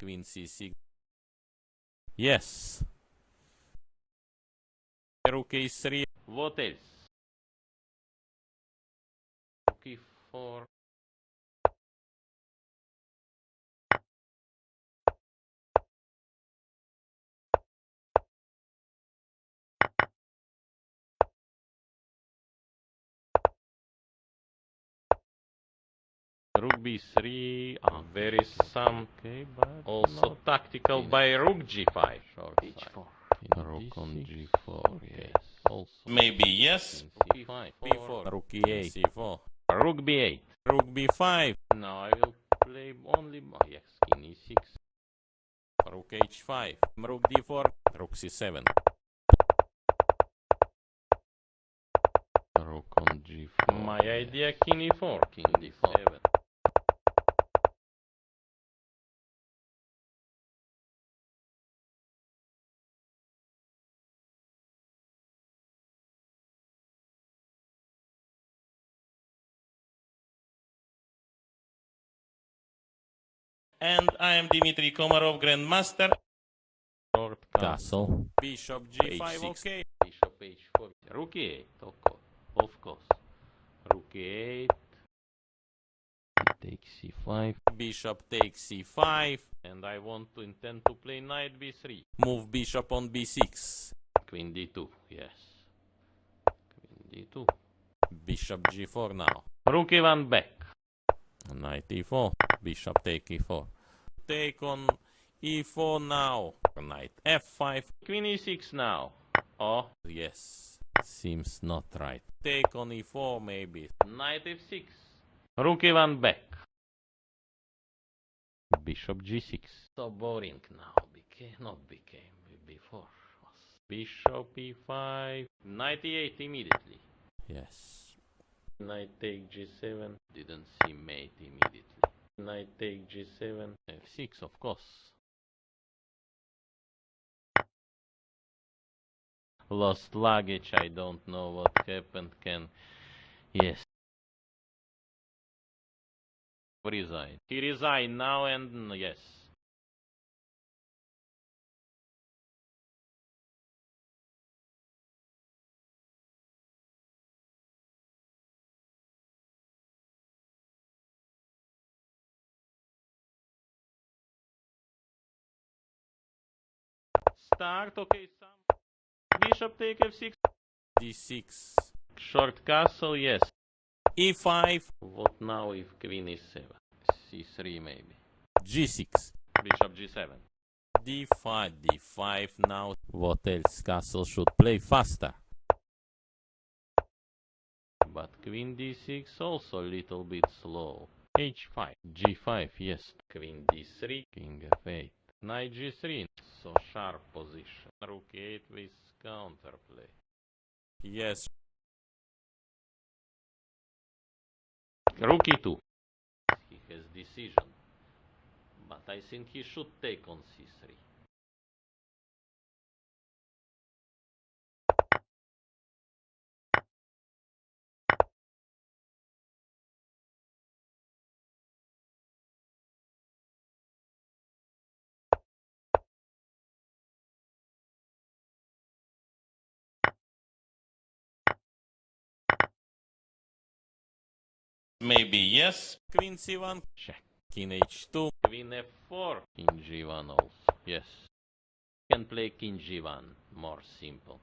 queen c6. Yes. Rook a3. What else? Rook e4. Rook b3, very some, Okay, but also tactical by rook g5. Short h4. Rook on g4, Okay. yes. Also Maybe yes. c5. b4. Rook e8. c4. Rook b8. Rook b5. Now I will play only, yes, king e6. Rook h5. Rook d4. Rook c7. Rook on g4. My idea, king e4, king d4. And I am Dmitry Komarov, Grandmaster. Short Castle. Bishop g5, H6. okay. Bishop h4. Rook e8, of course. Rook e8. Take c5. Bishop takes c5. And I want to intend to play knight b3. Move bishop on b6. Queen d2, yes. Queen d2. Bishop g4 now. Rook e1 back. Knight e4. Bishop take e4. Take on e4 now. Knight f5. Queen e6 now. Oh, Yes. Seems not right. Take on e4 maybe. knight f6. Rook e1 back. Bishop g6. So boring now. Became before. Bishop e5. Knight e8 immediately. Yes. Knight take g7. Didn't see mate immediately. Knight take g7. f6, of course. Lost luggage. I don't know what happened. Yes. Resign. He resigned now and yes. Start, okay, some. Bishop take f6. d6. Short castle, yes. e5. What now if queen e7? c3 maybe. g6. Bishop g7. d5. d5 now. What else? Castle should play faster. But queen d6 also a little bit slow. h5. g5, yes. Queen d3. King f8. Knight g3. So sharp position. Rook 8 with counterplay. Yes. Rook e2. He has decision. But I think he should take on c3. Maybe yes. Queen c1. Check. King h2. Queen f4. King g1 also. Yes. Can play king g1. More simple.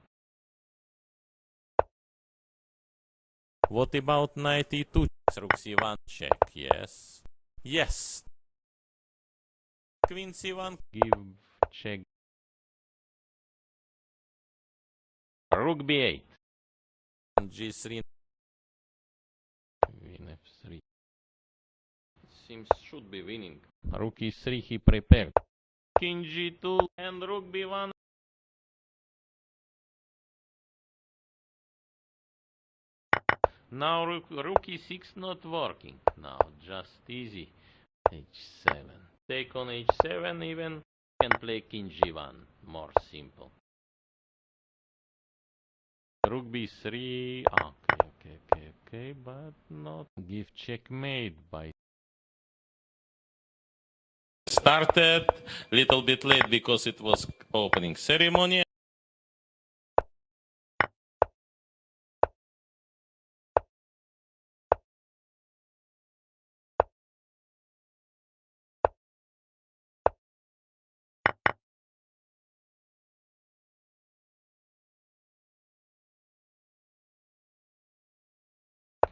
What about knight e2? Rook c1. Check. Yes. Yes. Queen c1. Give check. Rook b8. g3. Queen f3. Seems should be winning. Rook e3 he prepared. King g2 and rook b1. Now rook e6 not working. Now just easy. h7. Take on h7 even. Can play king g1. More simple. Rook b3. Okay, but not give checkmate by started little bit late because it was opening ceremony.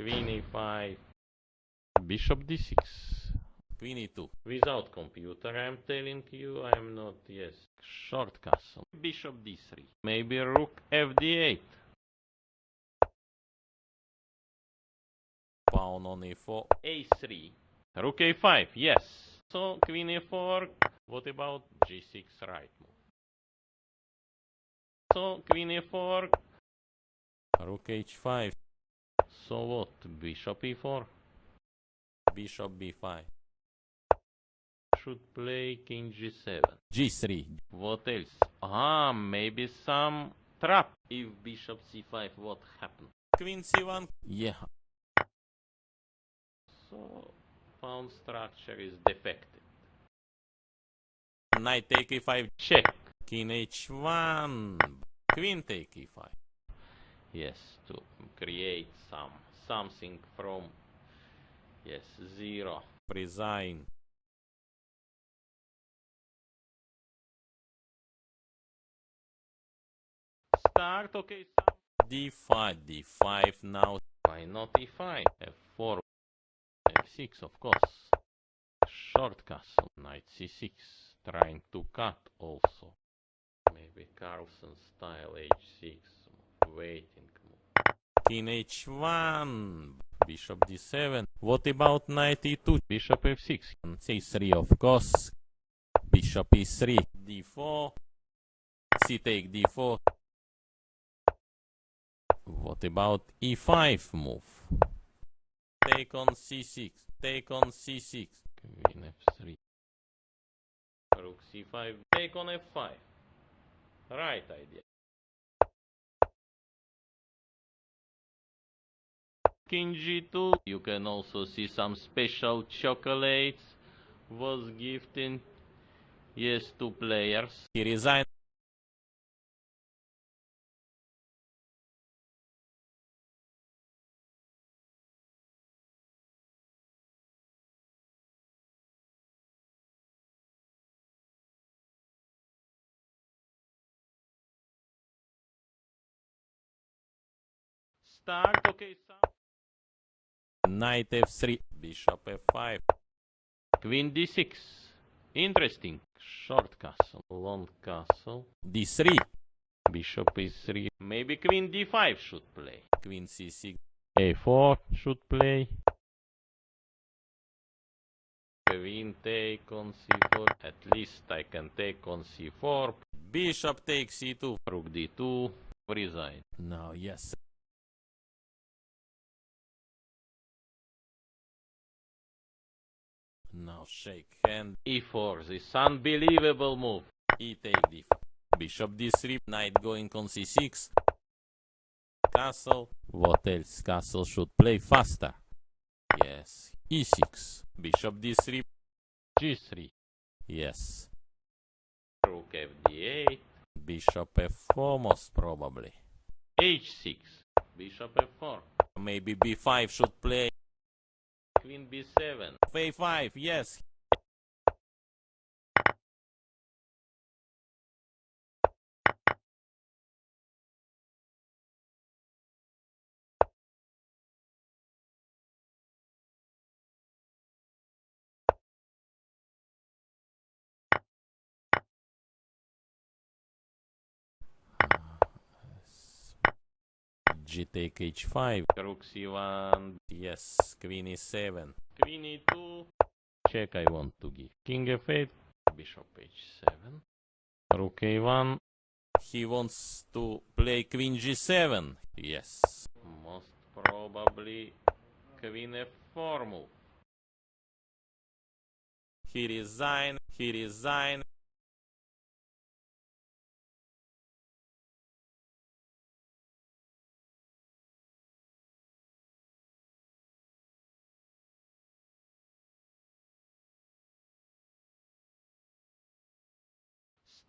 Queen e5. Bishop d6. Queen e2. Without computer, I'm telling you, I'm not, yes. Short castle. Bishop d3. Maybe rook fd8. Pawn on e4. a3. Rook a5, yes. So, queen a4. What about g6 right move? So, queen a4. Rook h5. So what? Bishop e4. Bishop b5. Should play king g7. g3. What else? Ah, maybe some trap. If bishop c5, what happened? Queen c1. Yeah. So, pawn structure is defective. Knight take e5. Check. King h1. Queen take e5. Yes, to create something from, yes, 0. Resign. Start, okay, d5. d5 now. why not e5? f4, f6, of course. Short castle, knight c6, trying to cut also. Maybe Carlsen style h6, waiting. King h1. Bishop d7. What about knight e2? Bishop f6. c3 of course. Bishop e3. d4. C take d4. What about e5 move? Take on c6. Take on c6. Queen f3. Rook c5. Take on f5. Right idea. King g2. You can also see some special chocolates was gifting, yes, to players. He resigned. Start, okay, Knight f3. Bishop f5. Queen d6. Interesting. Short castle, long castle. d3. Bishop e3. Maybe queen d5 should play. Queen c6. a4 should play. Queen take on c4. At least I can take on c4. Bishop takes c2. Rook d2. Resign. Now yes. Now shake hand. e4. This unbelievable move. E take d5. Bishop d3. Knight going on c6. Castle. What else? Castle should play faster. Yes. e6. Bishop d3. g3. Yes. Rook fd8. Bishop f4 most probably. h6. Bishop f4. Maybe b5 should play. Queen b7. a5. Yes. G take h5. Rook c1. Yes. Queen e7. Queen e2. Check I want to give. King f8. Bishop h7. Rook a1. He wants to play queen g7. Yes. Most probably queen f4 move. He resign. He resign.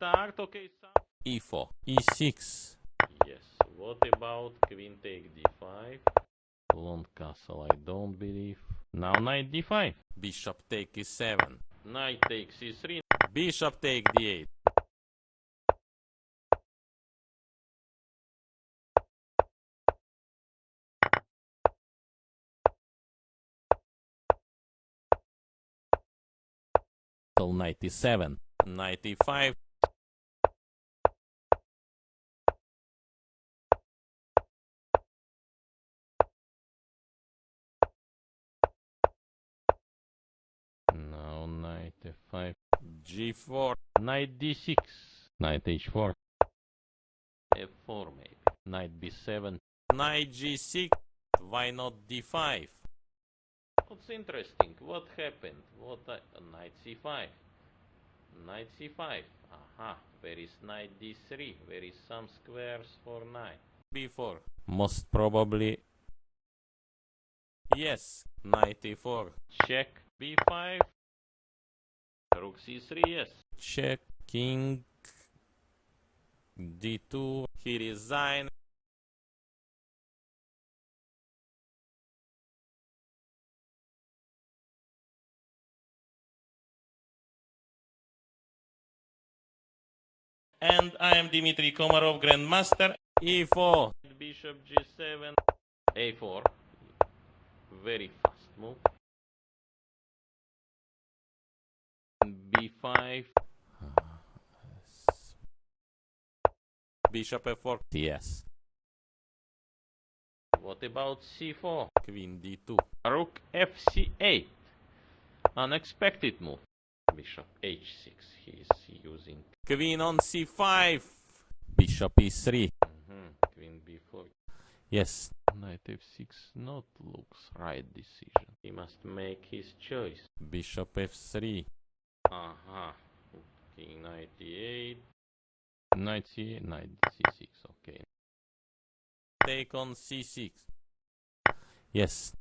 start, okay, e4, e6. Yes, what about queen take d5? Long castle, I don't believe. Now knight d5. Bishop take e7. Knight takes c3. Bishop take d8. So knight e7. Knight e5. Now knight f5. g4. Knight d6. Knight h4. f4 maybe. Knight b7. Knight g6. Why not d5? What's interesting? What happened? Knight c5. Knight c5. Aha. Where is knight d3? Where is some squares for knight? b4. Most probably. Yes. Knight e4. Check. b5. Rook c3. Yes. Check. King d2. He resigned. And I am Dmitry Komarov, Grandmaster. e4. Bishop g7. a4. Very fast move. b5. Bishop f4. Yes. What about c4? Queen d2. Rook fc8. Unexpected move. Bishop h6. He is using. Queen on c5. Bishop e3. Queen b4. Yes. Knight f6 not looks right decision. He must make his choice. Bishop f3. Aha. King knight e8. Knight c8. Knight c6. Okay. Take on c6. Yes.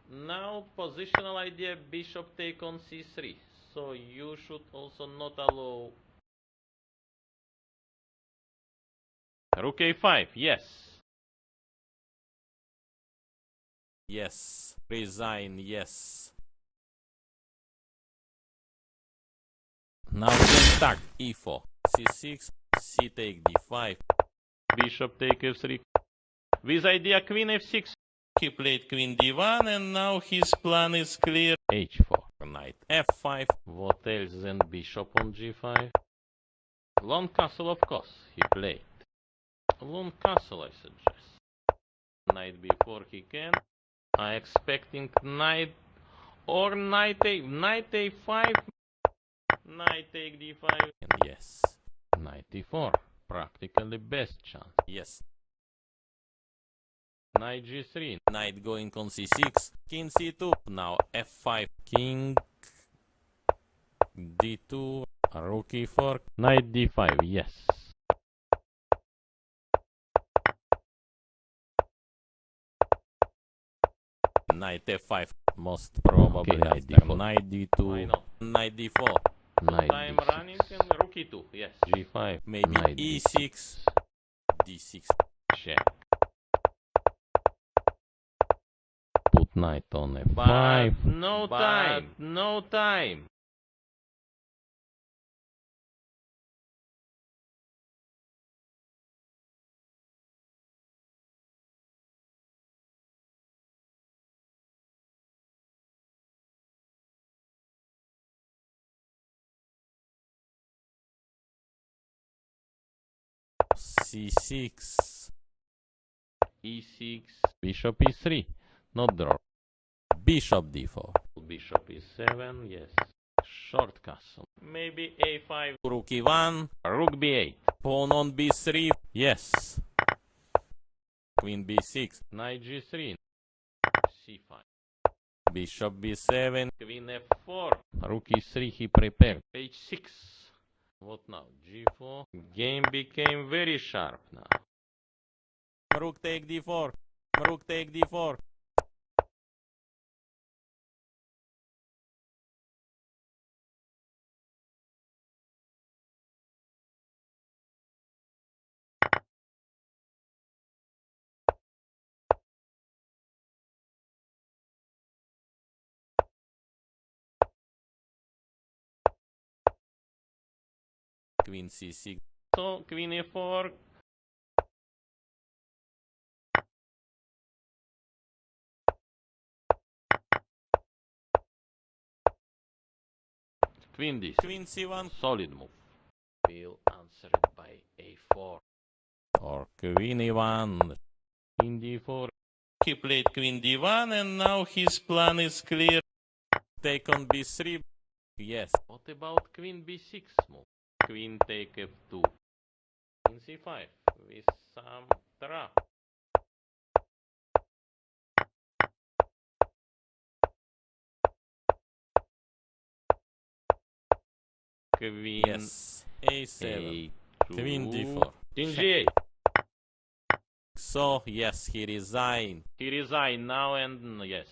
Now positional idea, bishop take on c3. So you should also not allow. Rook a5. Yes. Yes. Resign. Yes. Now we can start. e4. c6. c take d5. Bishop take f3. With idea queen f6. He played queen d1 and now his plan is clear. h4. Knight f5. What else than bishop on g5? Long castle, of course, he played. Long castle, I suggest. Knight b4 he can. I expecting knight or knight a5. Knight take d5. And yes. Knight e4. Practically best chance. Yes. Knight g3. Knight going on c6. King c2. Now f5. King d2. Rook e4. Knight d5. Yes. Knight f5. Most probably Okay, knight after d4. knight d2. Why not? Knight d4. Knight I'm d6. running and rook e2. Yes. g5. Maybe Knight e6. d6. Check. Put knight on f5. But No time. No time. c6. e6. Bishop e3. Not draw. Bishop d4. Bishop e7. Yes. Short castle. Maybe a5. Rook e1. Rook b8. Pawn on b3. Yes. Queen b6. Knight g3. c5. Bishop b7. Queen f4. Rook e3 he prepared. h6. What now? g4. Game became very sharp now. Rook take d4. Rook take d4. queen c6. So queen e4. Queen d6. Queen c1. Solid move. Will answered by a4. Or queen e1. Queen d4. He played queen d1 and now his plan is clear. Take on b3. Yes. What about queen b6 move? Queen take f2. Queen c5 with some trap. Queen Yes. a7. Queen d4. King g8. So, yes, he resigned. He resigned now and yes.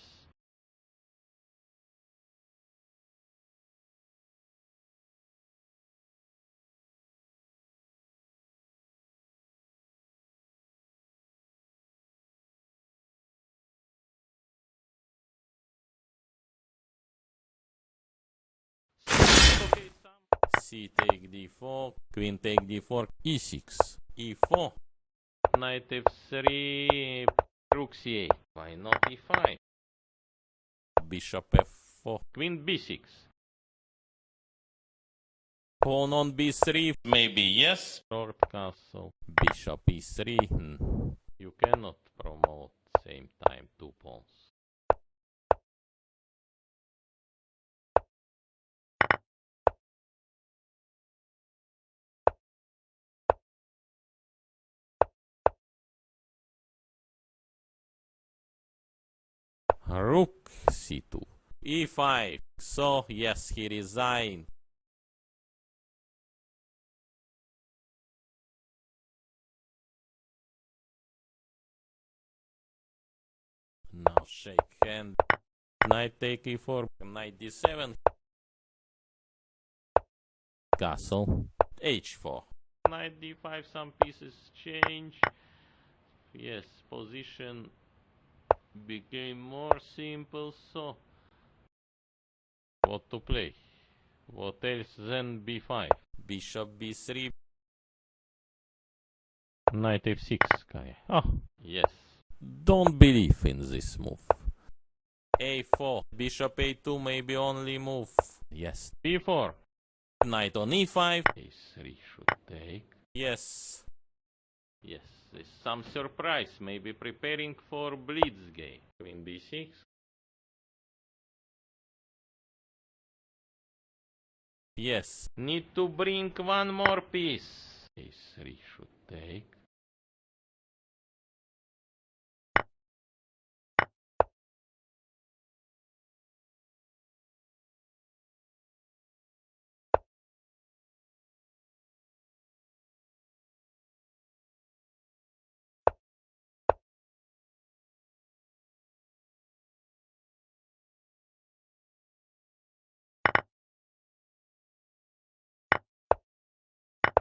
C take d4. Queen take d4. e6. e4. Knight f3. Rook c8. Why not e5? Bishop f4. Queen b6. Pawn on b3. Maybe yes. Short castle. Bishop e3. You cannot promote same time two pawns. Rook c2. e5. So, yes, he resigned. Now shake hand. Knight take e4. Knight d7. Castle. h4. Knight d5, some pieces change. Yes, position became more simple, so what to play? What else than b5? Bishop b3. Knight f6, guy. Oh, yes. Don't believe in this move. a4. Bishop a2 may be only move. Yes. b4. Knight on e5. a3 should take. Yes. Yes, there's some surprise. Maybe preparing for blitz game. Queen b6. Yes. Need to bring one more piece. a3 should take.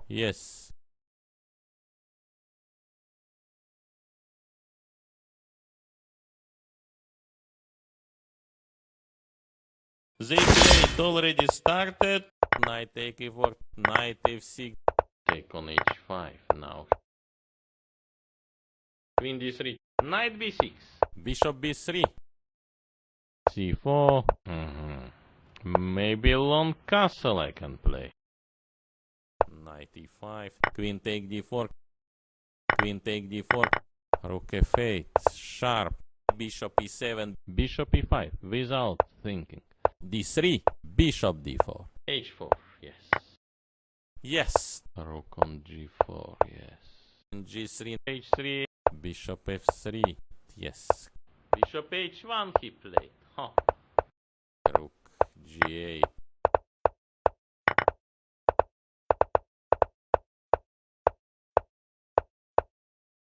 Yes. They played already started. Knight take e4. Knight f6. Take on h5 now. Queen d3. Knight b6. Bishop b3. c4. Maybe long castle I can play. Knight e5. Queen take d4. Queen take d4. Rook f8. Sharp. Bishop e7. Bishop e5 without thinking. d3. Bishop d4. h4, yes. Yes. Rook on g4, yes. g3. h3. Bishop f3. Yes. Bishop h1 he played. Huh. Rook g8.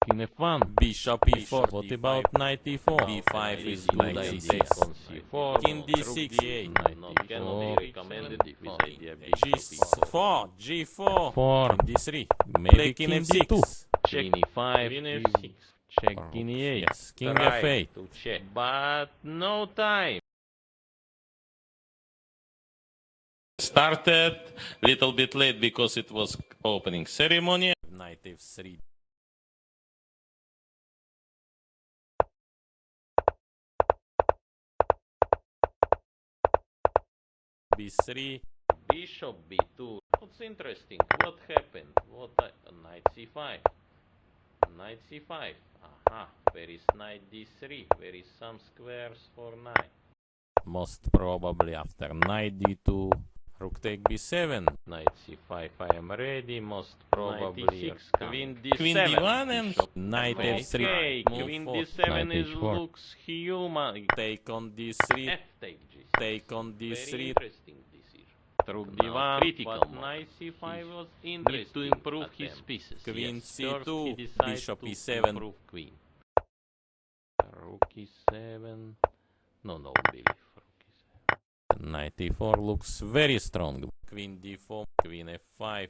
King f1. Bishop e4. What d5. about knight e4? b5 is good Knight idea. d6 on c4. King d6. Knight not cannot be recommended with idea g4. g4. 4. King d3. Play Maybe king king d2. d6. Check king e5. Queen f6. Check king e8. Yes. King Try f8. to check. But no time. Started little bit late because it was opening ceremony. Knight f3. b3. Bishop b2. What's interesting? What happened? Knight c5. Knight c5. Aha. Where is knight d3? Where is some squares for knight? Most probably after knight d2. Rook take b7. Knight c5. I am ready. Most probably. Knight e6. Queen d7. Queen d1 and Bishop knight f3. Okay. Queen d7 is looks human. Take on d3. F take g6. Take on d3. Very interesting decision. Rook d1, but knight c5 was interesting. To improve his pieces. Queen yes. c2, bishop to e7. Improve queen. Rook e7. No, believe. Rook e7. Knight e4 looks very strong. Queen d4, queen f5.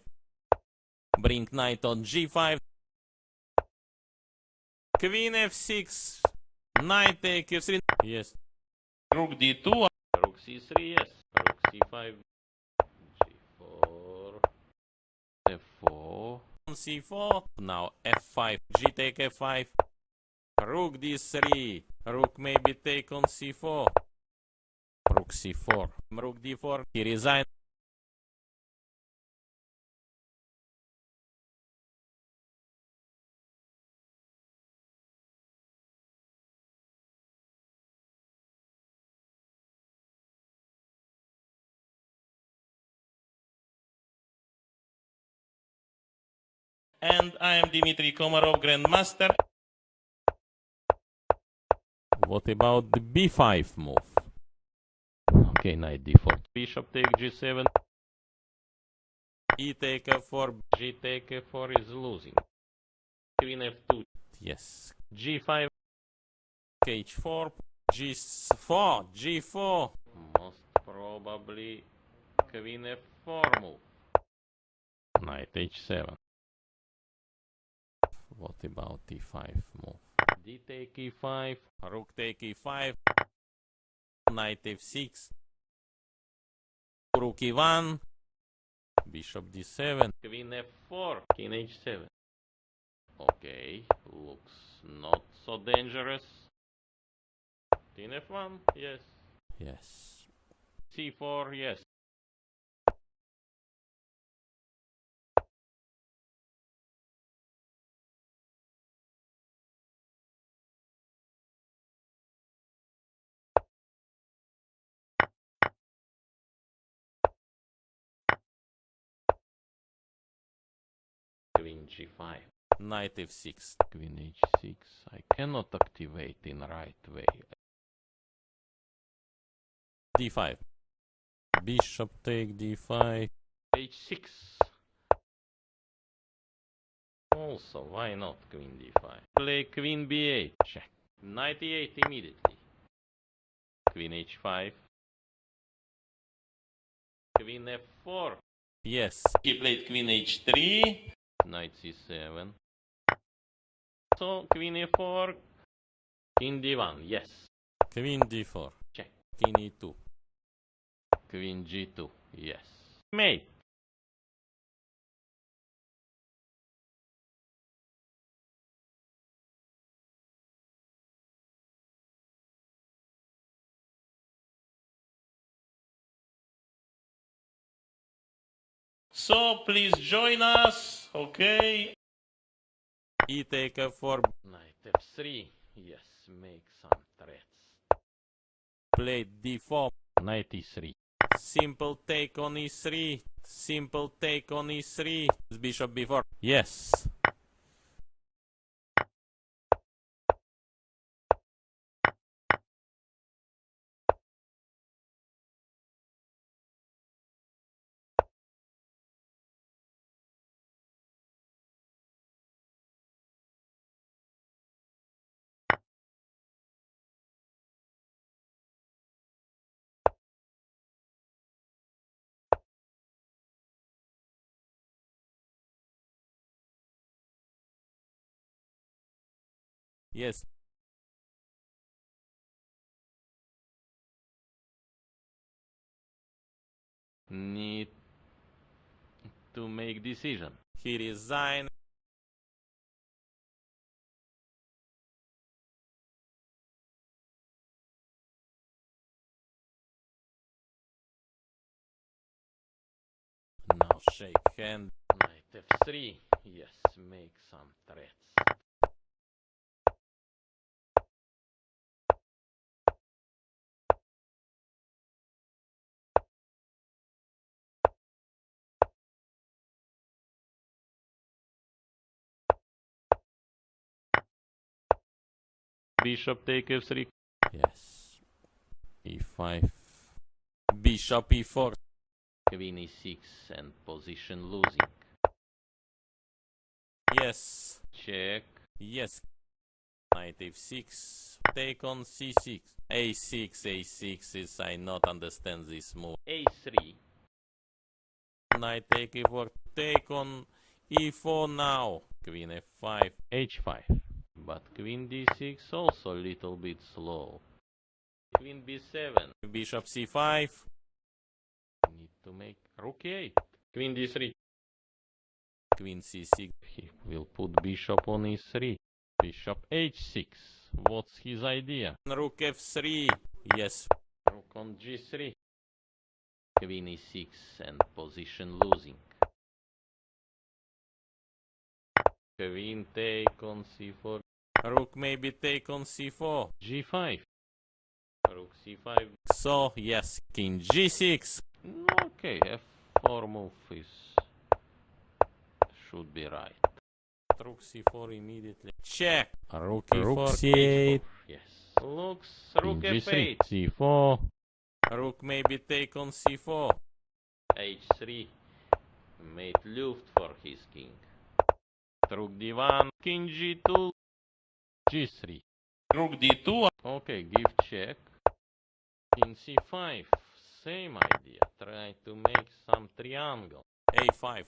Bring knight on g5. Queen f6. Knight take f3. Yes. Rook d2. Rook c3, yes. Rook c5. g4. f4. c4. Now f5. G take f5. Rook d3. Rook maybe take on c4. Rook c4. Rook d4. He resigned. And I am Dmitry Komarov, Grandmaster. What about the b5 move? Okay, knight d4. Bishop take g7. E take f4. G take f4 is losing. Queen f2. Yes. g5. h4. g4. g4. Most probably queen f4 move. Knight h7. What about e5 move? D take e5. Rook take e5. Knight f6. Rook e1. Bishop d7. Queen f4. King h7. Okay, looks not so dangerous. King f1, yes. Yes. c4, yes. Queen g5. Knight f6. Queen h6. I cannot activate in right way. d5. Bishop take d5. h6. Also, why not queen d5? Play queen b8. Check. Knight e8 immediately. Queen h5. Queen f4. Yes. He played queen h3. Knight c7. So, queen e4. King d1, yes. Queen d4. Check. King e2. Queen g2, yes. Mate. So please join us, okay? E take f4. Knight f3, yes, make some threats. Play d4. Knight e3. Simple take on e3. Simple take on e3. Bishop b4. Yes. Yes. need to make decision. He resigned. Now shake hand. Knight f3. Yes, make some threats. Bishop take f3. Yes. e5. Bishop e4. Queen e6 and position losing. Yes. Check. Yes. Knight f6. Take on c6. a6. a6 is I not understand this move. a3. Knight take e4. Take on e4 now. Queen f5. h5. But queen d6 also a little bit slow. Queen b7. Bishop c5. Need to make rook e8. Queen d3. Queen c6. He will put bishop on e3. Bishop h6. What's his idea? Rook f3. Yes. Rook on g3. Queen e6 and position losing. Queen take on c4. Rook maybe take on c4. g5. Rook c5. So, yes. King g6. Okay, f4 move is should be right. Rook c4 immediately. Check. Rook Rook e4. c8. Yes. Looks rook f8. c4. Rook maybe take on c4. h3. Made luft for his king. Rook d1. King g2. g3. Rook d2. Okay, give check. King c5. Same idea. Try to make some triangle. a5.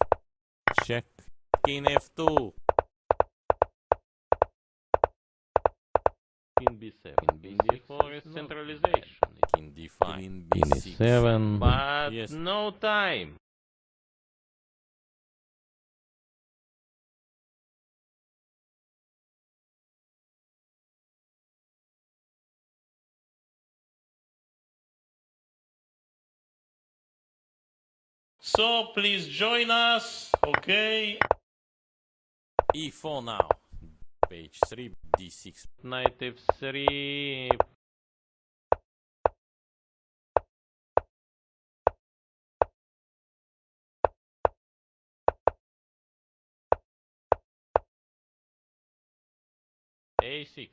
Check. King f2. King b7. King d4 is centralization. King d5. Queen King b6. e7. But Yes. no time. So please join us, okay? e4 now. Page 3, d6. Knight f3. a6.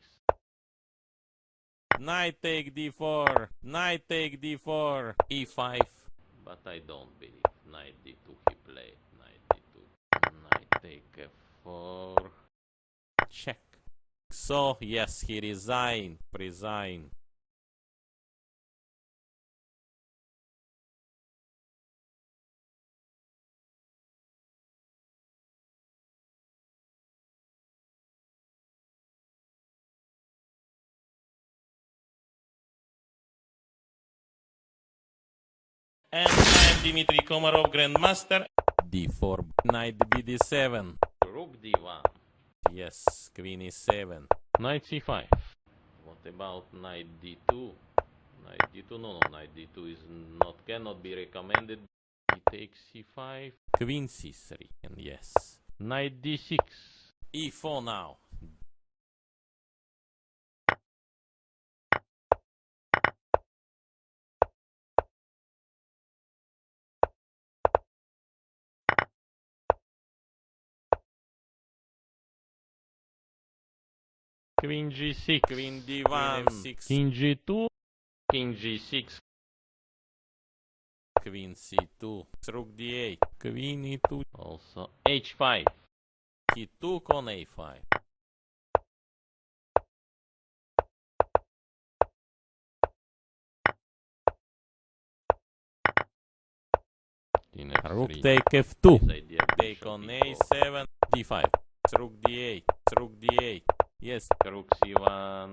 Knight take d4. Knight take d4. e5. But I don't believe. Knight d2 he played. Knight d2. Knight take f4. Check. So, yes, he resigned. Resign. And I'm Dmitry Komarov, Grandmaster. d4. Knight bd7. Rook d1. Yes, queen e7. Knight c5. What about knight d2? Knight d2, no, knight d2 is not, cannot be recommended. He takes c5. Queen c3. And yes. Knight d6. e4 now. Queen g6. Queen d1. f6. King g2. King g6. Queen c2. Rook d8. Queen e2. Also h5. He took on a5. King Rook f3. take f2. His idea, Take bishop on e4. a7. d5. Rook d8. Rook d8. Yes. Rook c1.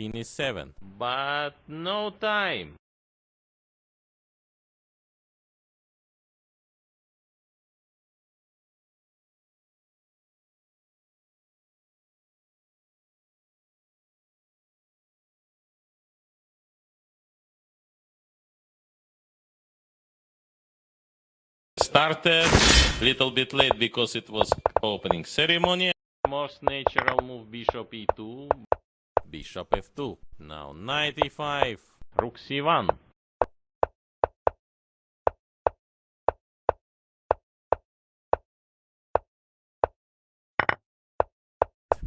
King e7. But no time. Started little bit late because it was opening ceremony. Most natural move bishop e2. Bishop f2. Now knight e5. Rook c1.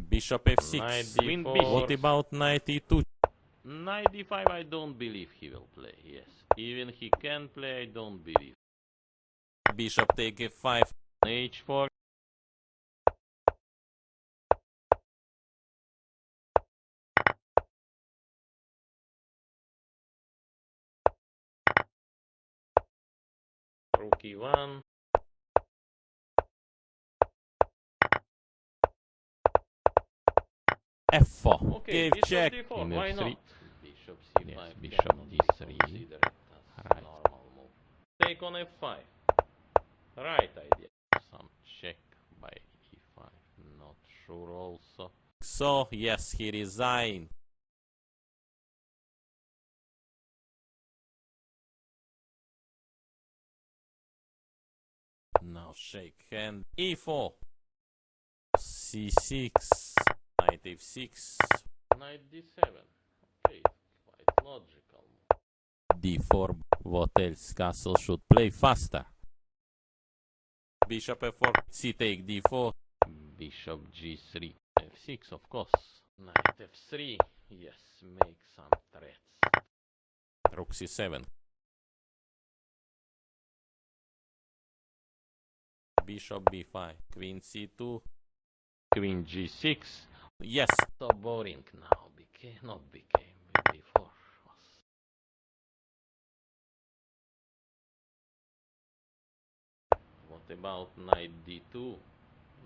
Bishop f6. Knight d4. What about knight e2? Knight d5 I don't believe he will play, yes. Even he can play, I don't believe. Bishop take f5. h4. Rook e1. f4. Okay, Gave bishop check. d4, In why f3. not? Bishop c5. Yes, Bishop bishop d3. d3. Right. Normal move. Take on f5. Right idea. Some check by e5. Not sure also. So, yes, he resigned. Now shake hand. e4. c6. Knight f6. Knight d7. Okay, quite logical. d4. What else? Castle should play faster. Bishop f4. c take d4. Bishop g3. f6, of course. Knight f3. Yes, make some threats. Rook c7. Bishop b5. Queen c2. Queen g6. Yes. So boring now. Not became before. What about knight d2?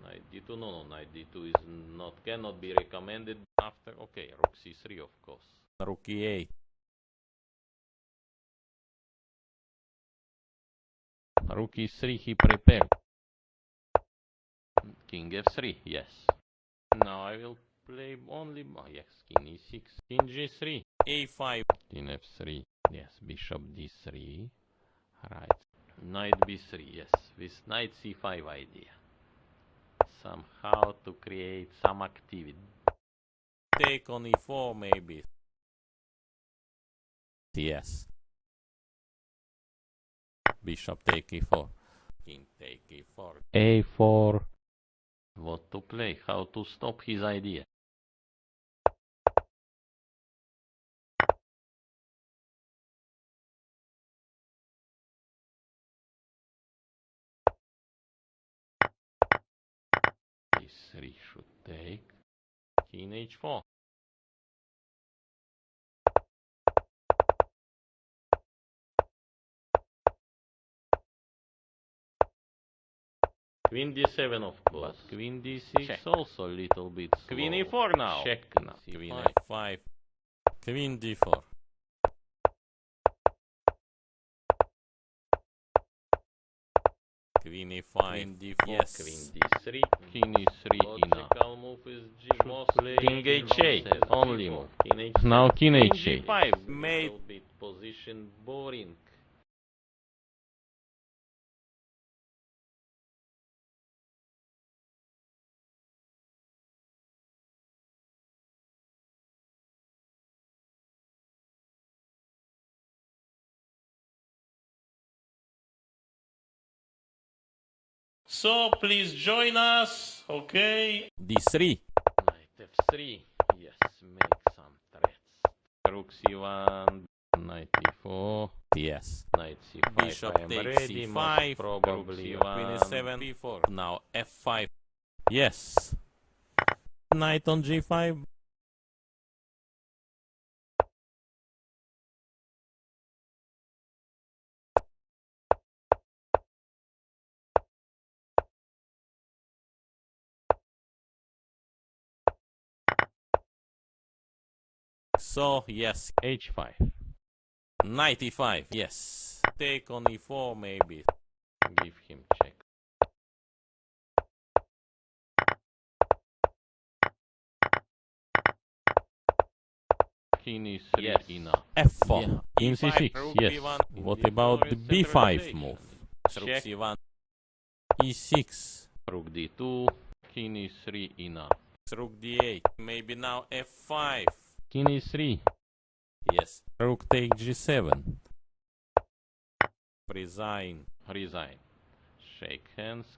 Knight d2, no, knight d2 is not, cannot be recommended after, okay, rook c3 of course. Rook e8. Rook e3 he prepared. King f3, yes. Now I will play only, oh yes, king e6, king g3. a5. King f3, yes, bishop d3, right. Knight b3, yes, with knight c5 idea. Somehow to create some activity. Take on e4 maybe. Yes. Bishop take e4. King take e4. a4. What to play, how to stop his idea. e3 should take. King h4. Queen d7 of course. But queen d6 check. Also a little bit slow. Queen e4 now. Check now. Queen f5. Queen d4. Queen e5. Queen d4. Yes. Queen d3. King e3. Logical move is g mostly. King h8. Only move. King h7. Now king h8. G5. Made. Little bit position boring. So please join us, okay? d3. Knight f3. Yes, make some threats. Rook c1. Knight e4. Yes. Knight c5. Bishop I am takes ready. c5. Most probably Queen e7. b4. Now f5. Yes. Knight on g5. So, yes. h5. 95, yes. Take on e4, maybe. Give him check. King e3 Yes. enough. f4. Yeah. King E5, c6, rook yes. b1. What The about the floor is b5 centralization. move? Rook Check. c1. e6. Rook d2. King e3 enough. Rook d8. Maybe now f5. King e3. Yes. Rook take g7. Resign. Resign. Shake hands.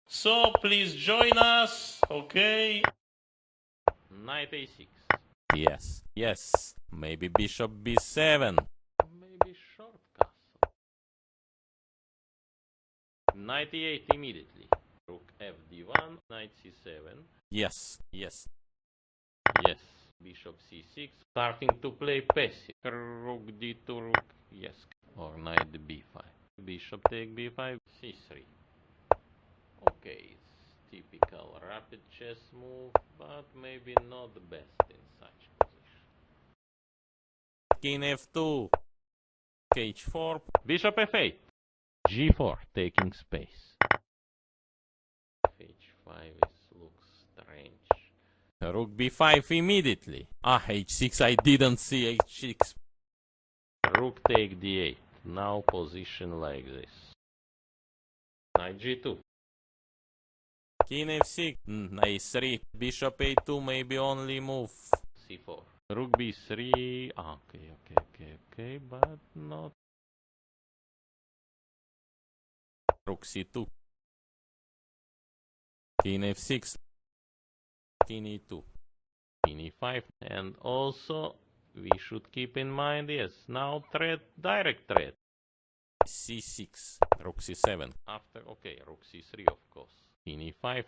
So please join us, okay? Knight a6. Yes. Yes. Maybe bishop b7. Maybe short castle. Knight e8 immediately. Rook fd1. Knight c7. Yes. Yes. Yes. Bishop c6. Starting to play passive. Rook d2. Rook. Yes. Or knight b5. Bishop take b5. c3. Okay, it's typical rapid chess move, but maybe not the best in such position. King f2. h4. Bishop f8. g4, taking space. h5 looks strange. Rook b5 immediately. Ah, h6, I didn't see h6. Rook take d8. Now position like this. Knight g2. King f6. a3. Bishop a2, maybe only move. c4. Rook b3. Okay, but not. Rook c2. King f6. King e2. King e5. And also, we should keep in mind, yes, now threat, direct threat. c6. Rook c7. After, okay, rook c3, of course. King e5.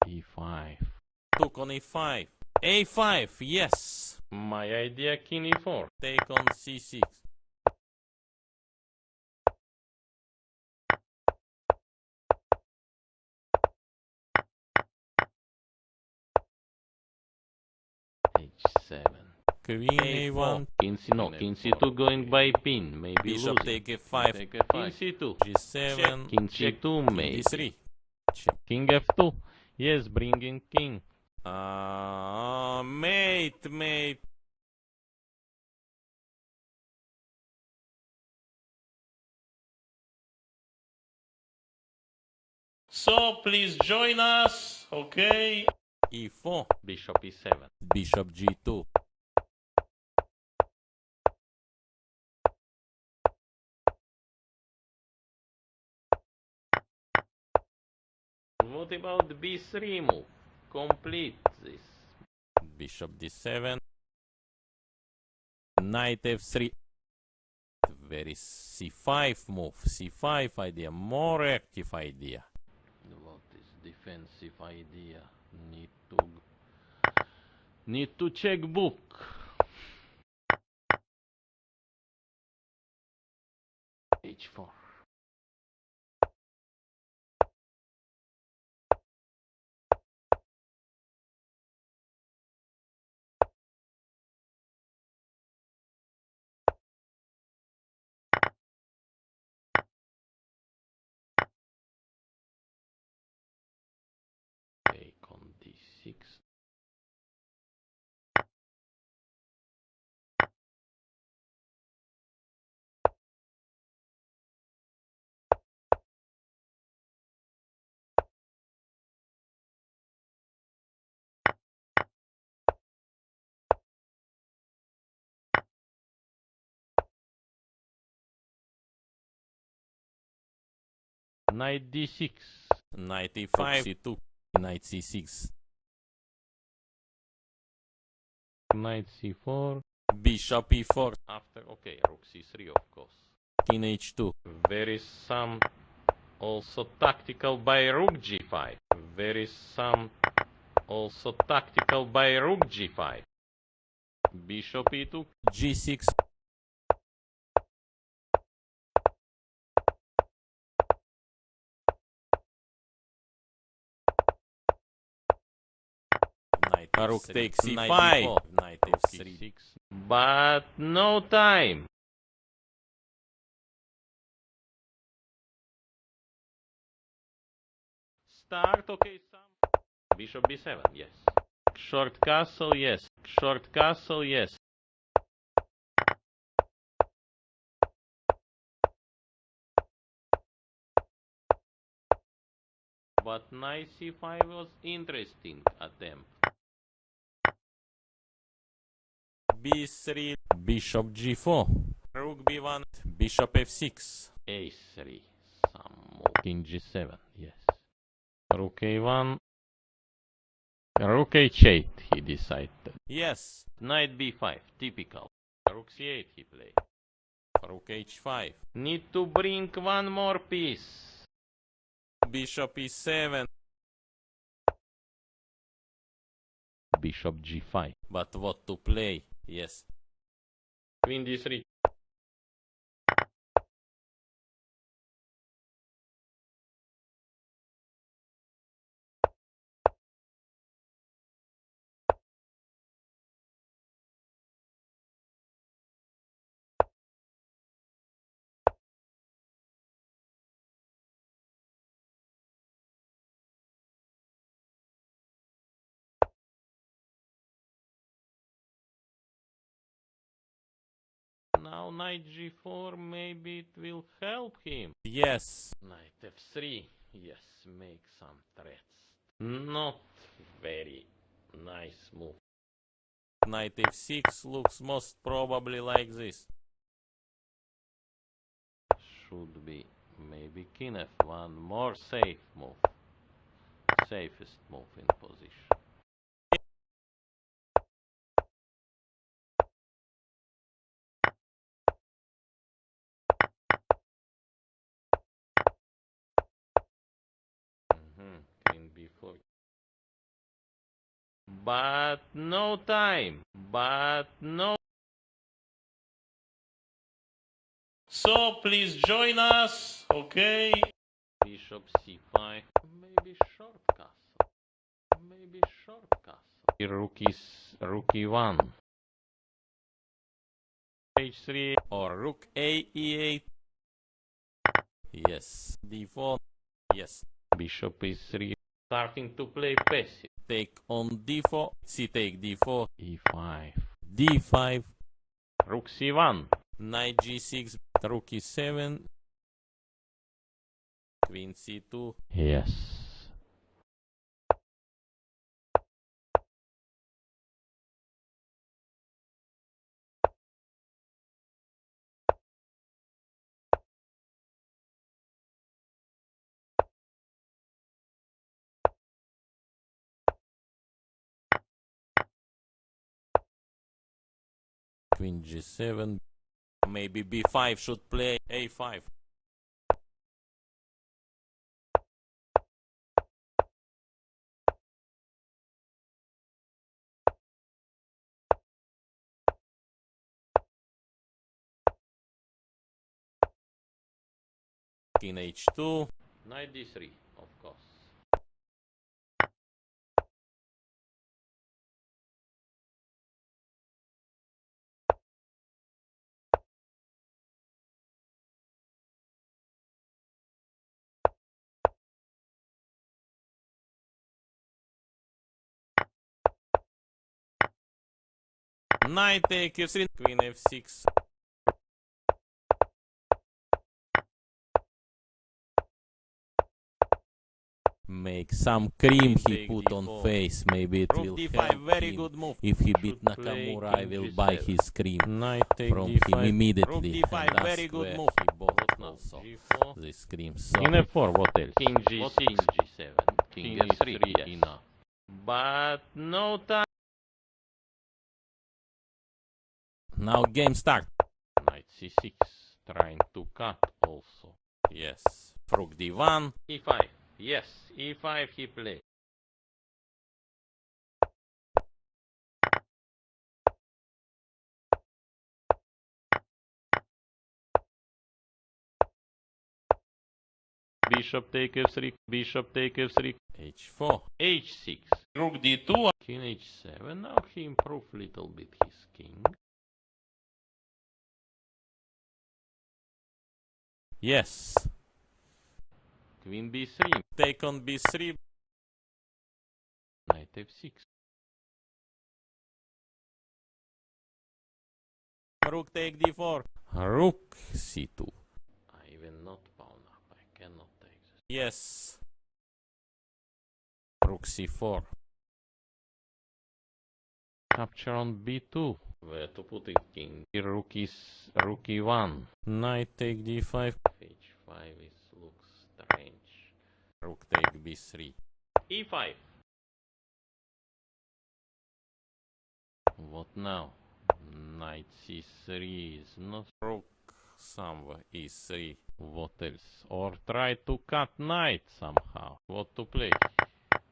e5. Took on e5. a5, yes. My idea, king e4. Take on c6. h7. Queen a1. a1. King c2 going by pin, maybe Bishop losing. take f5. Take f5. King c2. g7. King c2, King maybe. d3. King f2. Yes, bringing king. Mate. So please join us, okay? e4. Bishop e7. Bishop g2. What about the b3 move? Complete this. Bishop d7. Knight f3. Very c5 move. c5 idea. More active idea. What is defensive idea? Need to check book. h4. Take on d6. Knight d6. Knight e5, c2, knight c6. Knight c4. Bishop e4. After, okay, rook c3 of course. King h2. There is some also tactical by rook g5. There is some also tactical by rook g5. Bishop e2. g6. Knight rook takes c5. Knight f3. But no time. Start, okay, some. Bishop b7, yes. Short castle, yes. Short castle, yes. But knight c5 was interesting attempt. b3, bishop g4, rook b1, bishop f6, a3, some move. King g7, yes. Rook a1, rook h8 he decided. yes. Knight b5, typical. Rook c8 he played. Rook h5, Need to bring one more piece. bishop e7, Bishop g5. but what to play? Yes. Queen d3. Now knight g4, maybe it will help him. Yes. Knight f3, yes, make some threats. Not very nice move. Knight f6 looks most probably like this. Should be maybe king f1, more safe move. Safest move in position. Queen b4. But no time. But no. So please join us, okay? Bishop c5. Maybe short castle. Maybe short castle. Rook e1. h3 Or rook a e8. Yes. d4. Yes. Bishop e3. Starting to play passive. Take on d4. c take d4. e5. d5. Rook c1. Knight g6. Rook e7. Queen c2. Yes. Queen g7. Maybe b5 should play a5. King h2. Knight d3, of course. Knight take f3. Queen f6. Make some cream he put on face. Maybe it will help very him. good move. If he beat Nakamura, I will buy his cream Knight take from d5. him immediately. Rook d5, And ask very good where move. he bought Also, G4. they scream King so. F4, what else? King G6, King G7, King E3, yes. Enough. But no time. Now game start. Knight C6, trying to cut also. Yes. Rook D1. E5, yes, E5 he played. Bishop take F3, Bishop take F3, H4. H6, Rook D2, King H7, now he improved little bit his king. Yes. Queen B3, Take on B3. Knight F6, Rook take D4. Rook C2. I even not pawn up, I cannot take this. Yes. Rook C4. Capture on B2. Where to put it, king? Rook E1. Knight take D5. H5 is looks strange. Rook take B3. E5. What now? Knight C3 is not. Rook somewhere E3. What else? Or try to cut knight somehow. What to play?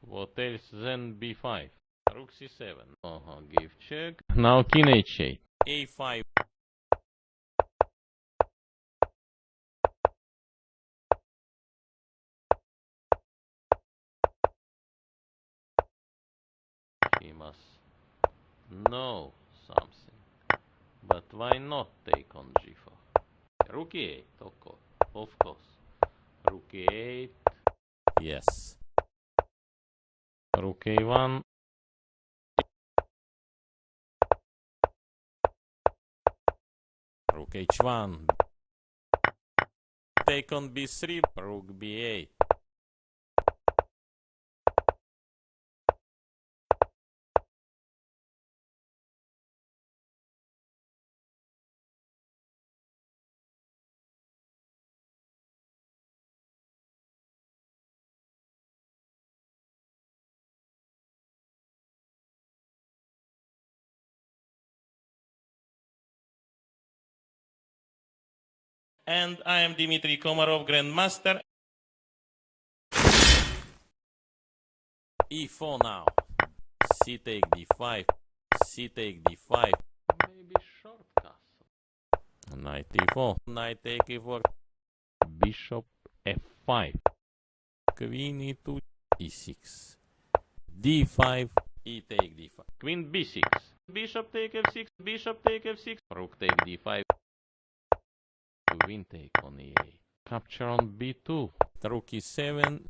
What else? Then B5. Rook C7. Give check. Now King H8. A5. He must know something. But why not take on G4? Rook E8, of course. Rook E8. Yes. Rook A1. Rook H1. Take on B3. Rook B8. And I am Dmitry Komarov, Grandmaster. E4 now. C take D5. C take D5. Maybe short castle. Knight E4. Knight take E4. Bishop F5. Queen E2. E6. D5. E take D5. Queen B6. Bishop take F6. Bishop take F6. Rook take D5. Queen take on E8. Capture on B2. Rook E7.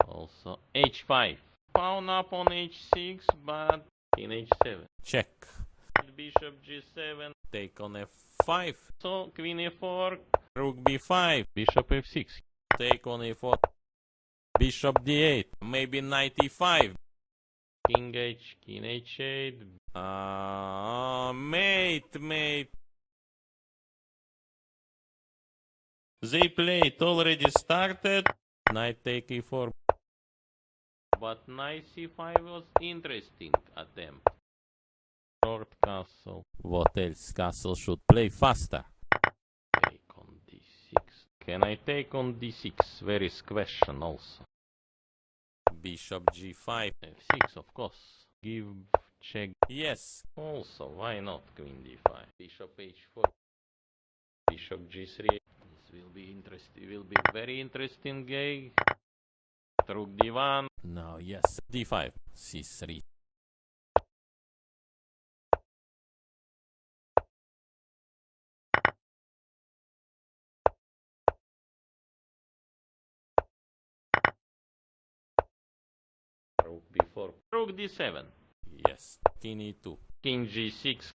Also H5. Pawn up on H6, but King H7. Check. Bishop G7. Take on F5. So Queen E4. Rook B5. Bishop F6. Take on E4. Bishop D8. Maybe Knight E5. King H. King H8. Mate. They played already started. Knight take E4. But Knight C5 was interesting attempt. Short castle. What else? Castle should play faster. Take on D6. Can I take on D6? There is question also. Bishop G5. F6, of course. Give check. Yes. Also, why not Queen D5? Bishop H4. Bishop G3. This will be interesting. Will be very interesting game. Rook D1. No, yes. D5. C3. Rook B4. Rook D7. Yes. King E2. King G6.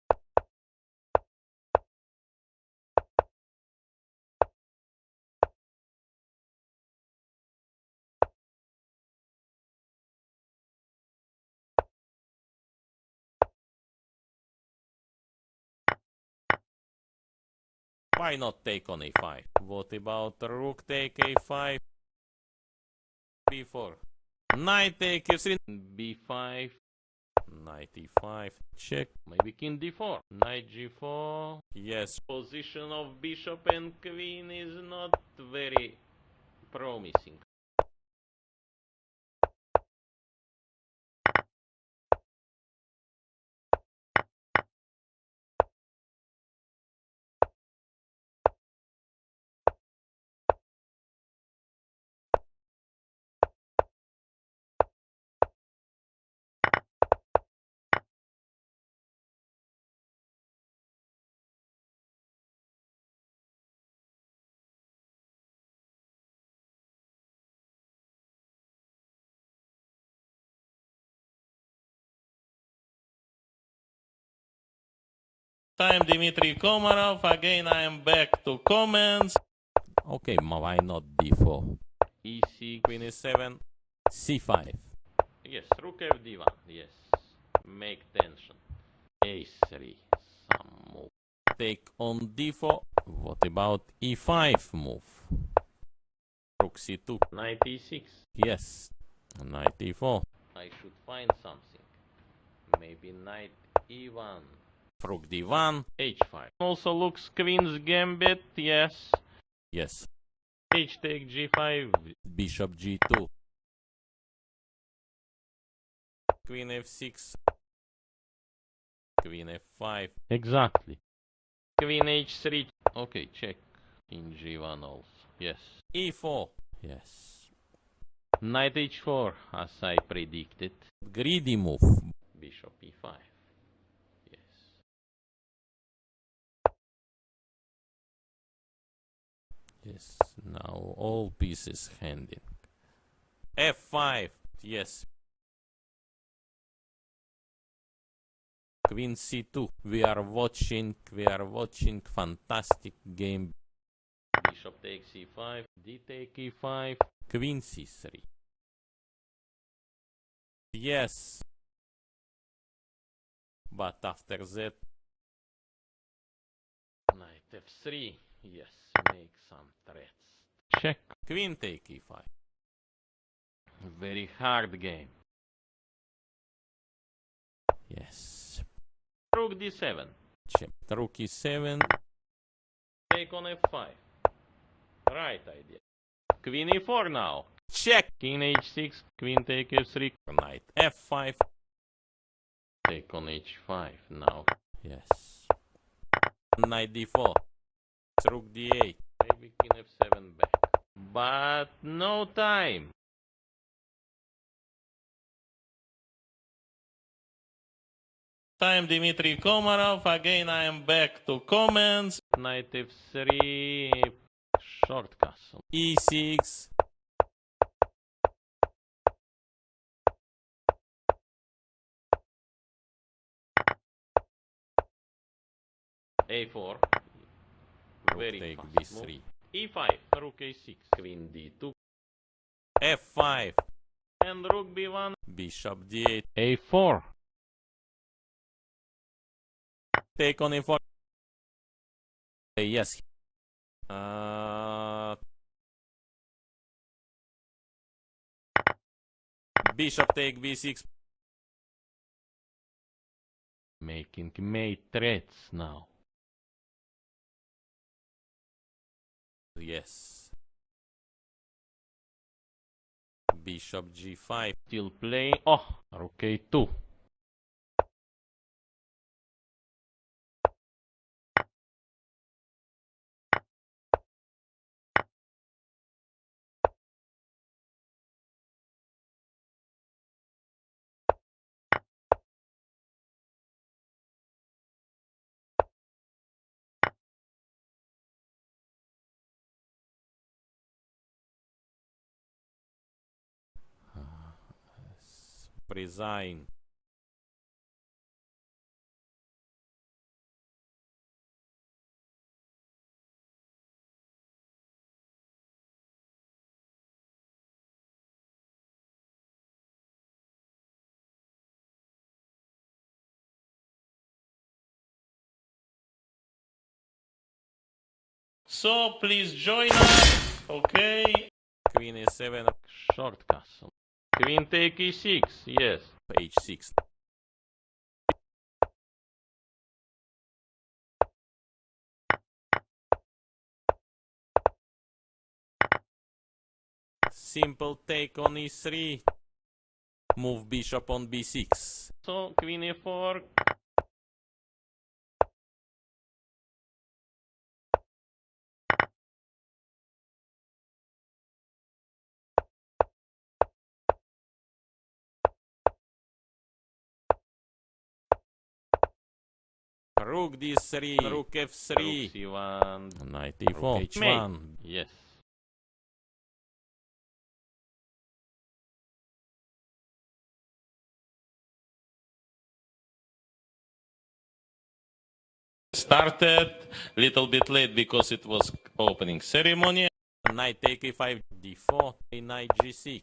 Why not take on a5? What about rook take a5? b4. Knight take f3. b5. Knight e5. Check. Maybe king d4. Knight g4. Yes. Position of bishop and queen is not very promising. Time Dmitry Komarov. Again, I am back to comments. Okay, why not d4? e6. Queen e7. c5. Yes, rook fd1. Yes. Make tension. a3. Some move. Take on d4. What about e5 move? Rook c2. Knight e6. Yes. Knight e4. I should find something. Maybe knight e1. Rook d1. h5. Also looks queen's gambit. Yes. Yes. H take g5. Bishop g2. Queen f6. Queen f5. Exactly. Queen h3. Okay, check. King g1 also. Yes. e4. Yes. Knight h4, as I predicted. Greedy move. Bishop e5. Yes. Yes. Now all pieces handing. f5. Yes. Queen c2. We are watching fantastic game. Bishop takes e5. D take e5. Queen c3. Yes. But after that, Knight f3. Yes, make some threats. Check. queen take e5. Very hard game. Yes. Rook d7. Check. Rook e7. Take on f5. Right idea. Queen e4 now. Check. King h6. Queen take f3. Knight f5. Take on h5 now. Yes. Knight d4. Rook d8. Maybe king f7 back. But no time. Time Dmitry Komarov. Again, I am back to comments. Knight f3. Short castle. e6. a4. Rook Very take fast b3. move. e5. Rook a6. Queen d2. f5. And rook b1. Bishop d8. a4. Take on e4. Yes. Bishop take b6. Making mate threats now. Yes. Bishop g5. Still playing. Oh, rook a2. Resign. So please join us, okay? Queen e7, Short castle. Queen take e6, yes. h6. Simple take on e3. Move bishop on b6. So queen e4. Rook d3, rook f3, Rook c1. knight e4, h1. Yes. Started little bit late because it was opening ceremony. Knight take e5, d4, knight g6.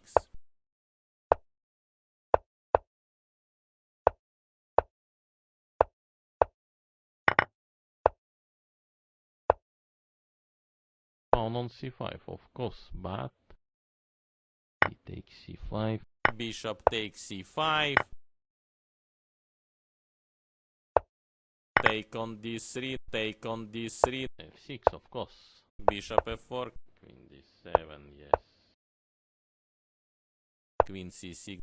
Pawn on c5, of course, but he takes c5. Bishop takes c5. Take on d3, take on d3. f6, of course. Bishop f4, Queen d7, yes. queen c6.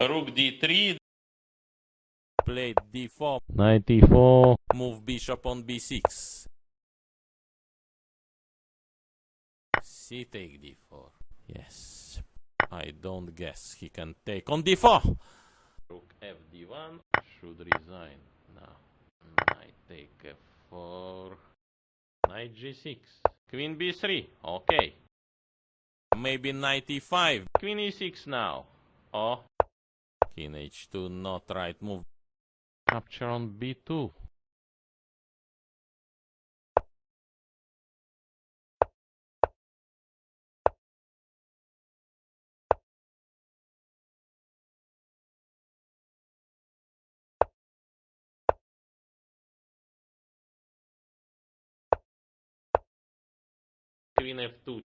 Rook d3. Played d4, Knight e4. move bishop on b6. C take d4. Yes. I don't guess he can take on d4. Rook fd1 should resign now. Knight take f4. Knight g6. Queen b3. Okay. Maybe knight e5. Queen e6 now. Oh. King h2, not right move. Capture on b2. Queen f2.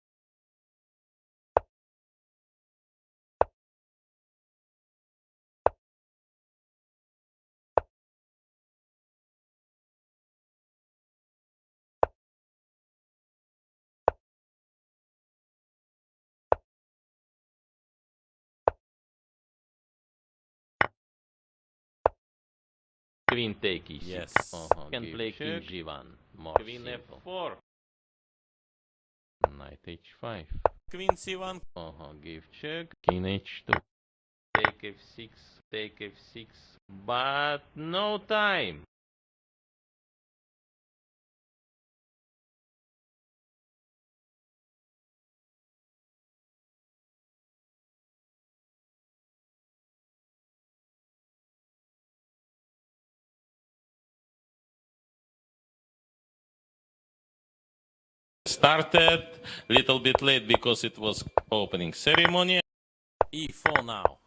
Queen take e6. Yes. Can play king check. g1. More Queen simple. f4. Knight h5. Queen c1. Give check. King h2. Take f6. Take f6. But no time. Started little bit late because it was opening ceremony. e4 now.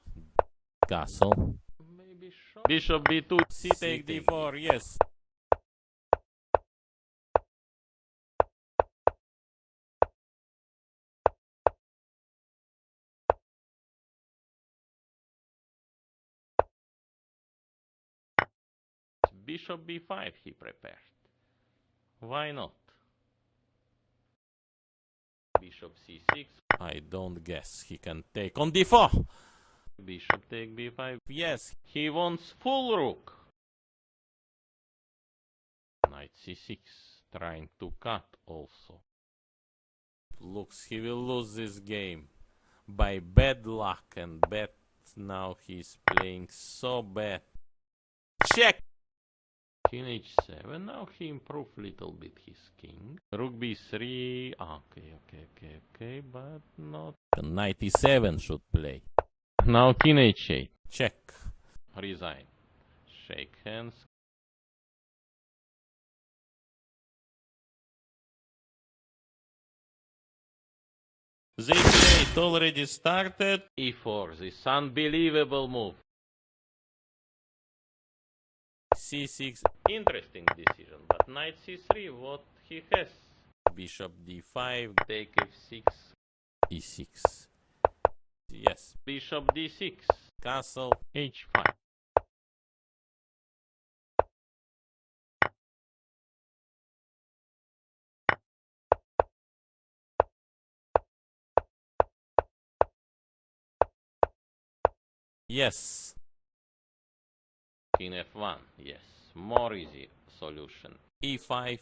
Castle. Maybe Bishop b2. C take d4, yes. Bishop b5 he prepared. Why not? Bishop c6. I don't guess he can take on d4. Bishop take b5. Yes. He wants full rook. Knight c6. Trying to cut also. Looks he will lose this game. By bad luck and bad. Now he's playing so bad. Check. King h7. Now he improved little bit his king. Rook b3. Okay. But not. Knight e7 should play. Now king h8. Check. Resign. Shake hands. They played already started. e4. This unbelievable move. c6. Interesting decision. But knight c3. What he has? bishop d5, take f6, e6. Yes. bishop d6, Castle, h5. yes. King f1, yes, more easy solution. e5,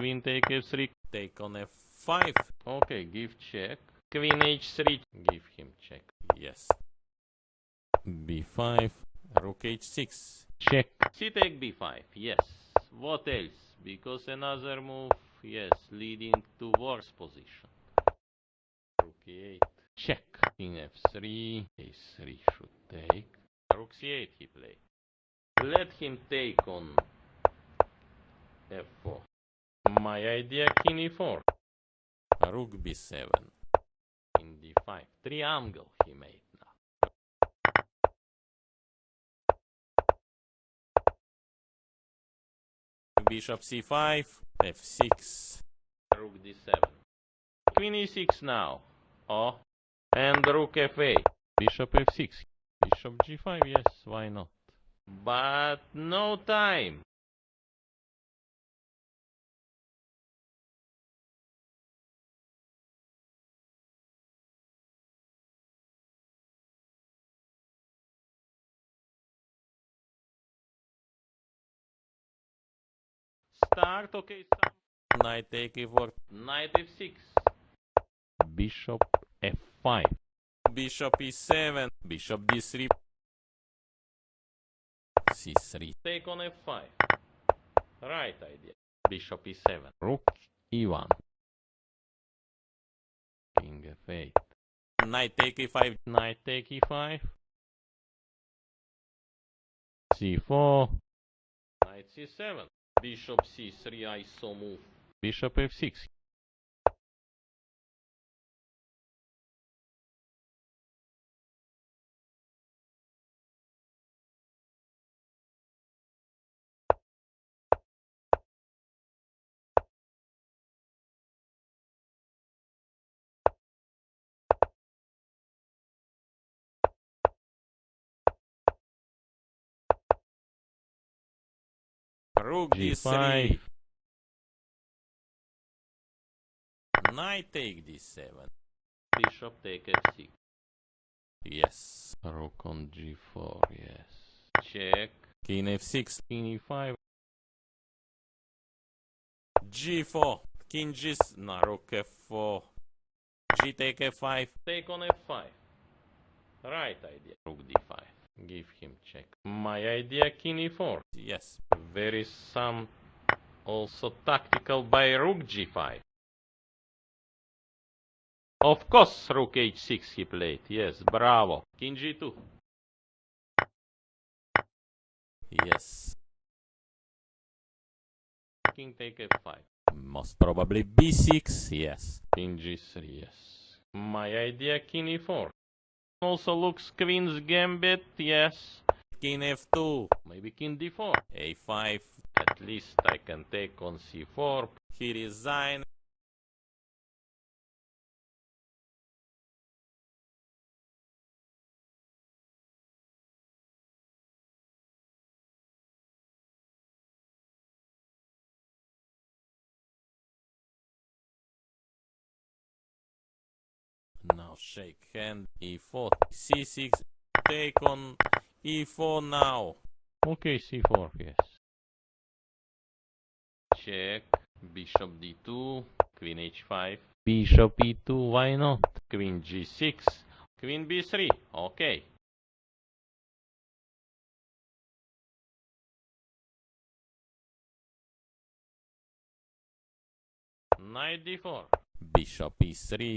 Queen take f3, take on f5. okay, give check. Queen h3, give him check. Yes. b5, rook h6. Check. C take b5, yes. What else? Because another move, yes, leading to worse position. Rook e8, check. King f3, a3 should take. Rook c8 he played. Let him take on f4. My idea, king e4. Rook b7. King d5. Triangle he made now. Bishop c5, f6. Rook d7. Queen e6 now. Oh. And rook f8. Bishop f6. Bishop g5, yes, why not? But no time. Start, okay, start. Knight take e4. Knight f6. Bishop f5. Bishop e7. Bishop d3. c3. Take on f5. Right idea. Bishop e7. Rook e1. King f8. Knight take e5. Knight take e5. c4. Knight c7. Bishop c3, I saw move. Bishop f6. Rook G5. d3. Knight take d7. Bishop take f6. Yes. Rook on g4, yes. Check. King f6. King e5. g4. King g. No, rook f4. G take f5. Take on f5. Right idea. Rook d5. Give him check. My idea, king e4. Yes. Very some also tactical by rook g5. Of course, rook h6 he played. Yes, bravo. King g2. Yes. King take f5. Most probably b6. Yes. King g3, yes. My idea, king e4. Also looks queen's gambit, yes. King f2. Maybe king d4. a5. At least I can take on c4. He resigned. Now shake hand. e4. c6. Take on e4 now. Okay, c4, yes. Check. Bishop d2. Queen h5. Bishop e2, why not? Queen g6. Queen b3. Okay. Knight d4. Bishop e3.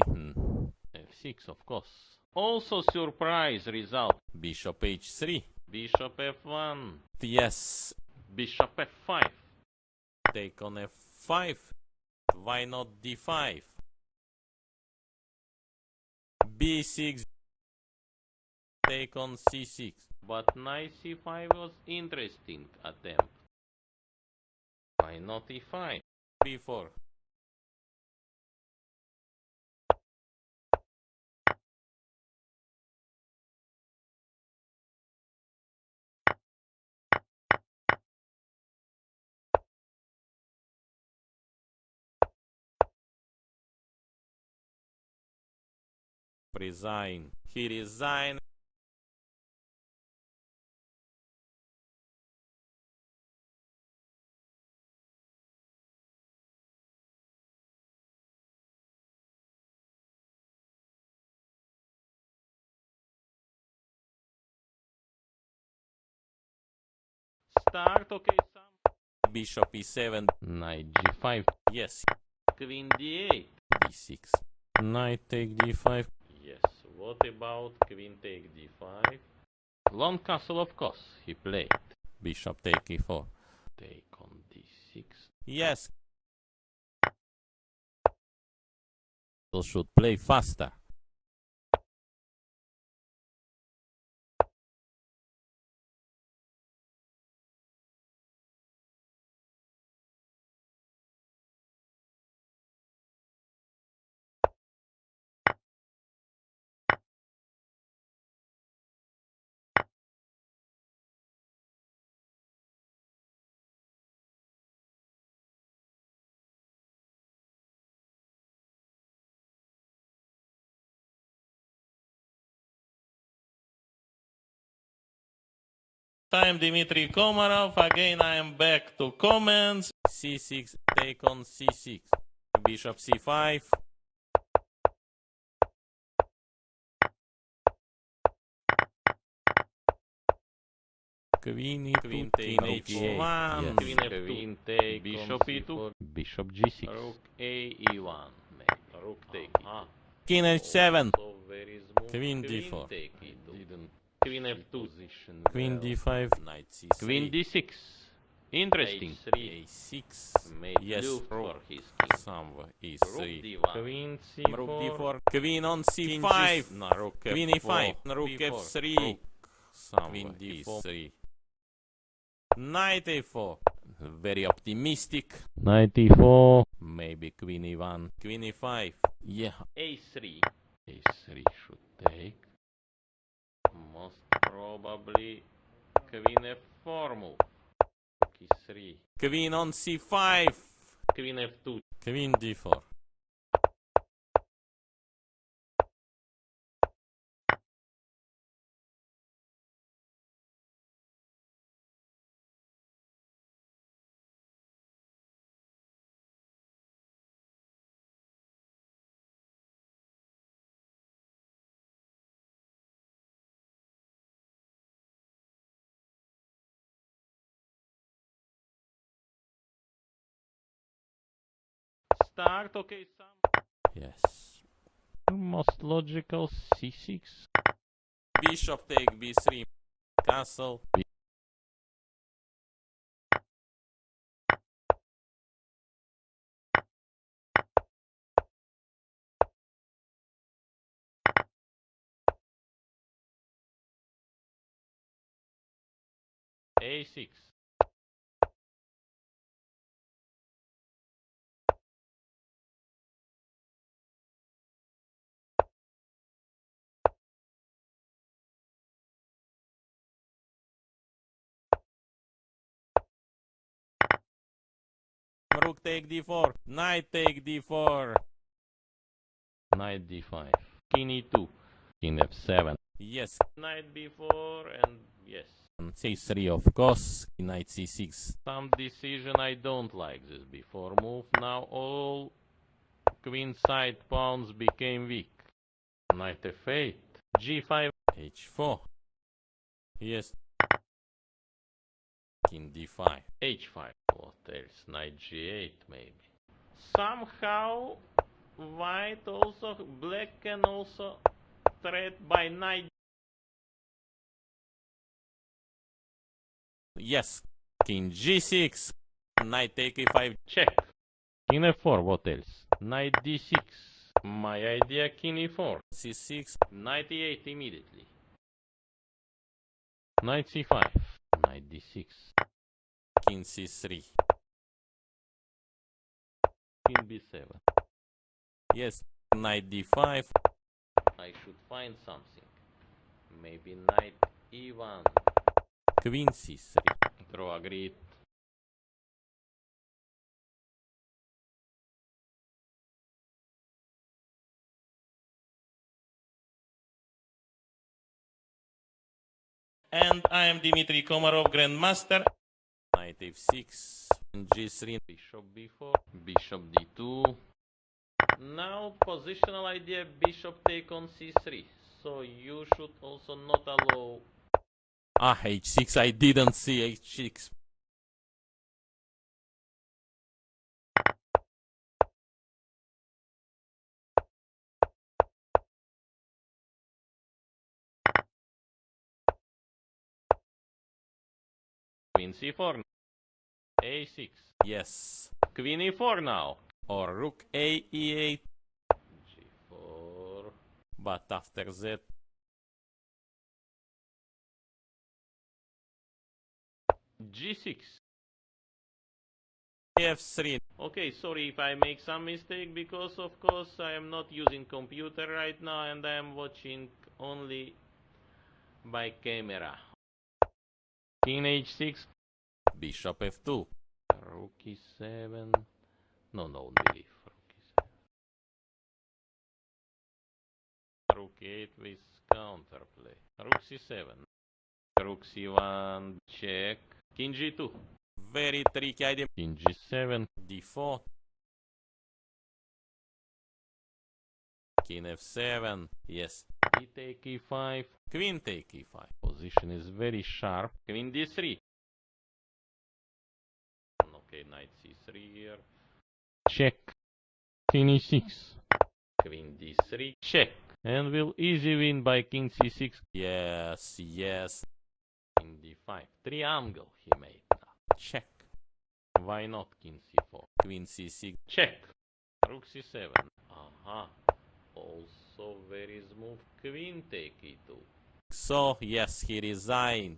f6, of course. Also surprise result. Bishop h3. Bishop f1. Yes. Bishop f5. Take on f5. Why not d5? b6. Take on c6. But knight c5 was interesting attempt. Why not e5? b4. Resign. He resigned. Start, okay, some. Bishop e7. Knight g5. Yes. Queen d8. d6. Knight take d5. Yes, what about queen take d5? Long castle, of course, he played. Bishop take e4. Take on d6. Yes. Should play faster. Time Dmitry Komarov. Again, I am back to comments. c6, take on c6. Bishop c5. Queen take h1. Yes. Queen f2. Queen take bishop e2. Bishop g6. Rook a e1. Maybe. Rook take e2. King h7. So where is move? Queen d4. Take e2. Didn't. Queen f2. Position Queen well. d5. Knight c3. Queen d6. Interesting. h3. a6. Made Yes. loop Rook for his king. somewhere Rook e3. d1. Queen c4. Rook d4. Queen on c5. No, rook Queen e5. Rook f3. Queen d4. Knight a4. Very optimistic. Knight e4. Maybe queen e1. Queen e5. Yeah. a3. a3 should take. Most probably queen f4 move. e3. Queen on c5. Queen f2. Queen d4. Start, okay, some. Yes. Most logical c6. Bishop take b3. Castle. a6. Rook take d4. Knight take d4. Knight d5. King e2. King f7. Yes. Knight b4 and yes. c3 of course. Knight c6. Some decision I don't like this before move. Now all queen side pawns became weak. Knight f8. g5. h4. Yes. King d5. h5. What else? Knight g8 maybe. Somehow white also, black can also threat by knight Yes. King G6. Knight take E5. Check. King F4, what else? Knight D6. My idea, King E4. C6. Knight E8 immediately. Knight C5. Knight D6. King C3. King B7. Yes. Knight D5. I should find something. Maybe Knight E1. Queen C3. Draw agreed. And I am Dmitry Komarov, Grandmaster. Knight F6. G3. Bishop B4. Bishop D2. Now positional idea, bishop take on C3. So you should also not allow... Ah, H6. I didn't see H6. Queen C4. A6. Yes. Queen E4 now. Or Rook A, E8. G4. But after that... G6. F3. Okay, sorry if I make some mistake, because of course I am not using computer right now and I am watching only by camera. King H6. Bishop F2. Rook E7. No, don't believe. Rook E7. Rook 8 with counterplay. Rook C7. Rook C1. Check. King G2. Very tricky idea. King G7. D4. King F7. Yes. D take E5. Queen take E5. Position is very sharp. Queen D3. Okay, knight C3 here. Check. King E6. Queen D3. Check. And will easy win by King C6. Yes, yes. King D5. Triangle he made now. Check. Why not King C4? Queen C6. Check. Rook C7. Aha. Also very smooth. Queen take E2. So, yes, he resigned.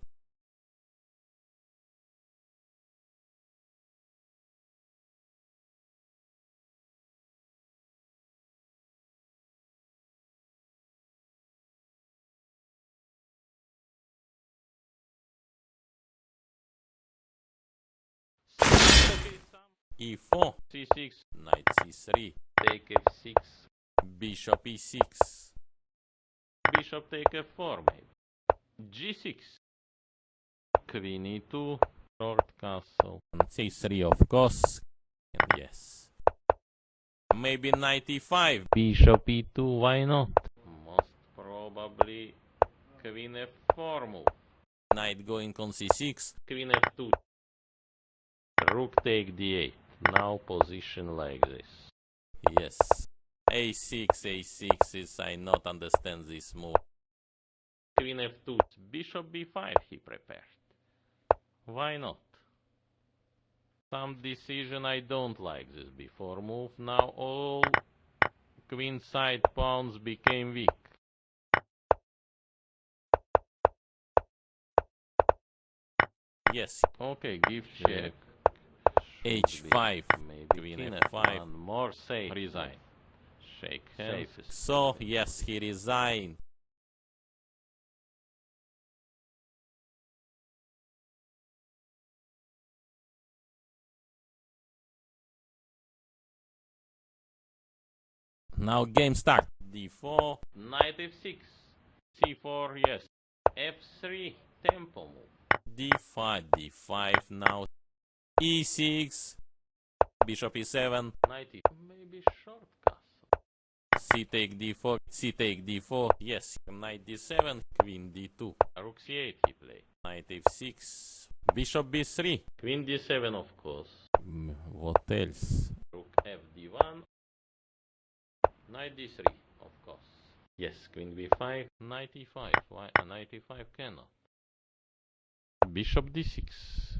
E4. C6. Knight C3. Take F6. Bishop E6. Bishop take F4 maybe. G6. Queen E2. Short castle. And C3, of course. And yes. Maybe Knight E5. Bishop E2, why not? Most probably Queen F4 move. Knight going on C6. Queen F2. Rook take D8. Now position like this. Yes. A6, A6 is, I not understand this move. Queen F2. Bishop B5 he prepared. Why not? Some decision I don't like this before move. Now all queen side pawns became weak. Yes. Okay, give check. H5. Maybe Queen Queen F5. F1. More safe. Resign. Shake hands. So, yes, he resigned. Now game start. D4. Knight F6. C4, yes. F3, tempo move. D5, D5 now. E6. Bishop E7. Knight E. Maybe short castle. C take D4. C take D4. Yes. Knight D7. Queen D2. Rook C8 he played. Knight F6. Bishop B3. Queen D7 of course. What else? Rook FD1. Knight D3 of course. Yes, Queen B5. Knight E5. Why? Knight E5 cannot. Bishop d6.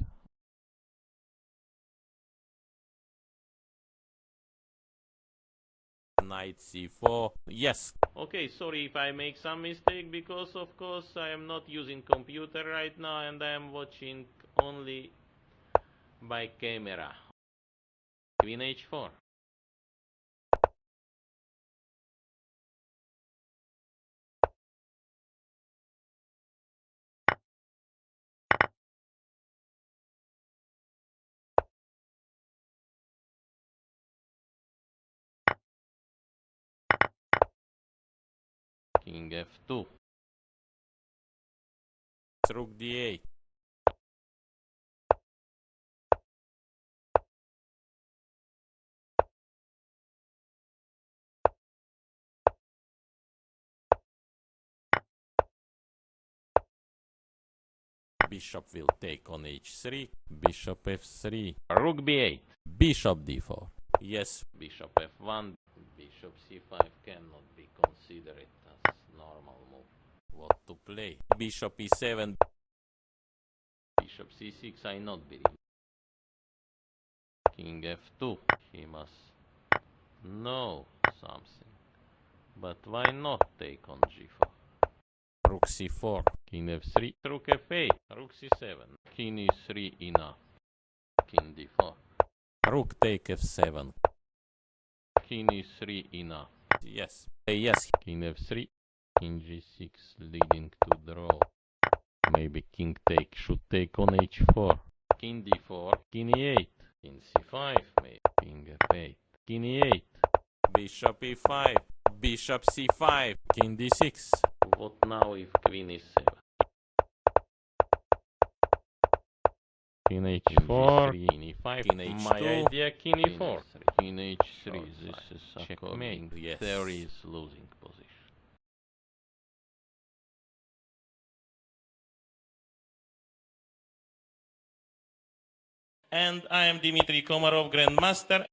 Knight c4. Yes. Okay, sorry if I make some mistake, because of course I am not using computer right now and I am watching only by camera. Queen h4. King f2. Rook d8. Bishop will take on h3. Bishop f3. Rook b8. Bishop d4. Yes. Bishop f1. Bishop c5 cannot be considered as normal move. What to play? Bishop e7. Bishop c6 I not believe. King f2. He must know something. But why not take on g4? Rook c4. King f3. Rook f8. Rook c7. King e3 enough. King d4. Rook take f7. King e3 enough. Yes. Yes. King f3. King g6 leading to draw. Maybe king take should take on h4. King d4. King e8. King c5 maybe. King f8. King e8. Bishop e5. Bishop c5. King d6. What now if queen e7? King h4. King e5. King h2. My idea king e4. King h3. This is according Yes. theory is losing position. And I am Dmitry Komarov, Grandmaster.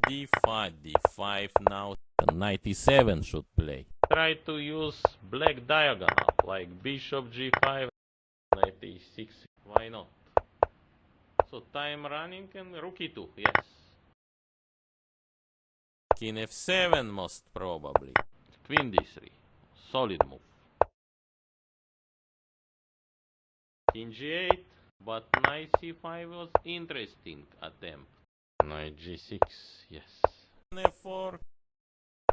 d5, d5 now. Knight e7 should play. Try to use black diagonal, like bishop g5, knight e6. Why not? So time running and rook e2, yes. King f7 most probably. Queen d3, solid move. King g8, but knight c5 was interesting attempt. Knight g6, yes. f4,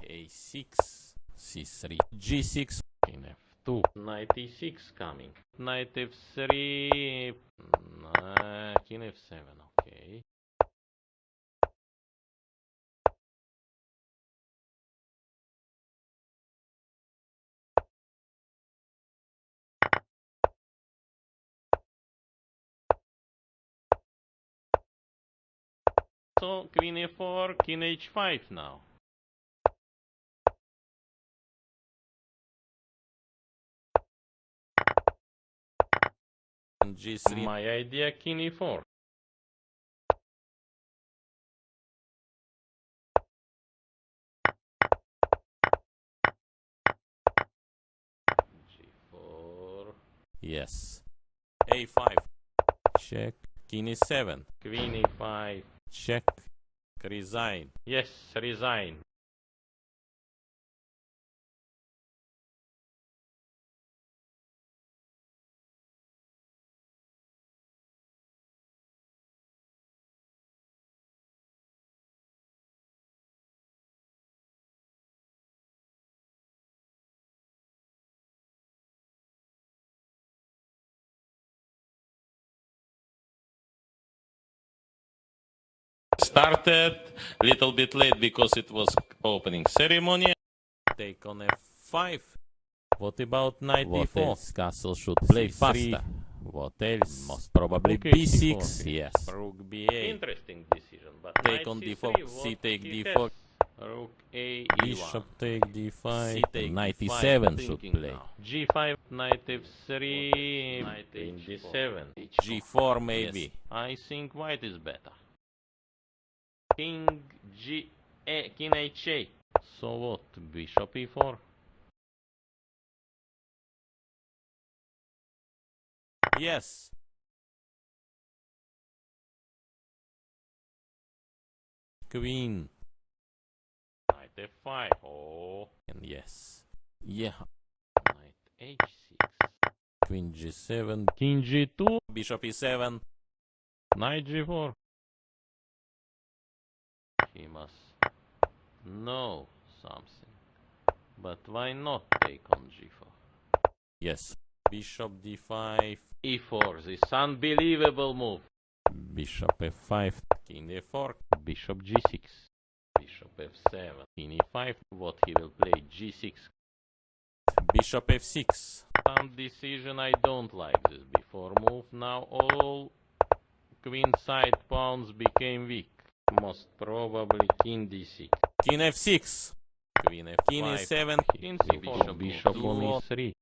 a6, c3, g6, King f2, knight e6 coming. Knight f3, king f7, okay. So queen e4, king h5 now. g3. My idea king e4. g4. Yes. a5. Check. King e7. Queen e5. Check. Resign. Yes, resign. Started little bit late because it was opening ceremony. Take on f5. What about knight What e4? else? Castle should play C3. faster. What else? Most probably Okay, b6. c4. Yes. Rook b8. Interesting decision, but Take knight on c3, d4. what C take he d4. has? Rook a Bishop e1. take d5. C take Knight d5, e7 should thinking play. now. g5, knight f3, knight d7. g4 maybe. Yes, I think white is better. King king h8. So what? Bishop e4. Yes. queen. Knight f5. Oh. And yes. Yeah. Knight h6. Queen g7. King g2. Bishop e7. Knight g4. He must know something. But why not take on g4? Yes. Bishop d5. e4. This unbelievable move. Bishop f5. King a4. Bishop g6. Bishop f7. King e5. What he will play? g6. Bishop f6. Some decision I don't like this before move. Now all queen side pawns became weak. Most probably king d6. King f6. Queen f5. King e7. King c4. Bishop on e3.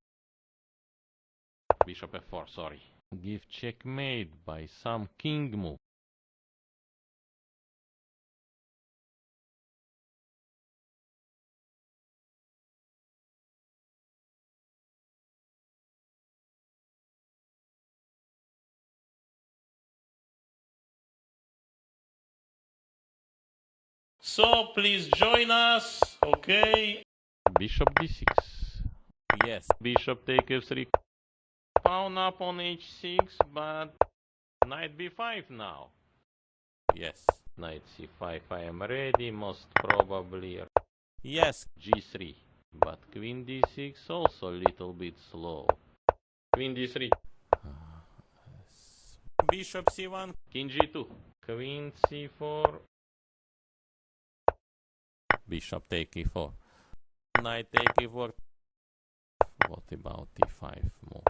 Bishop f4, sorry. Give checkmate by some king move. So please join us, okay? Bishop d6. Yes. Bishop take f3. Pawn up on h6, but knight b5 now. Yes. Knight c5, I am ready, most probably Yes. g3. But queen d6 also a little bit slow. Queen d3. Bishop c1. King g2. Queen c4. Bishop take e4. Knight take e4. What about e5 move?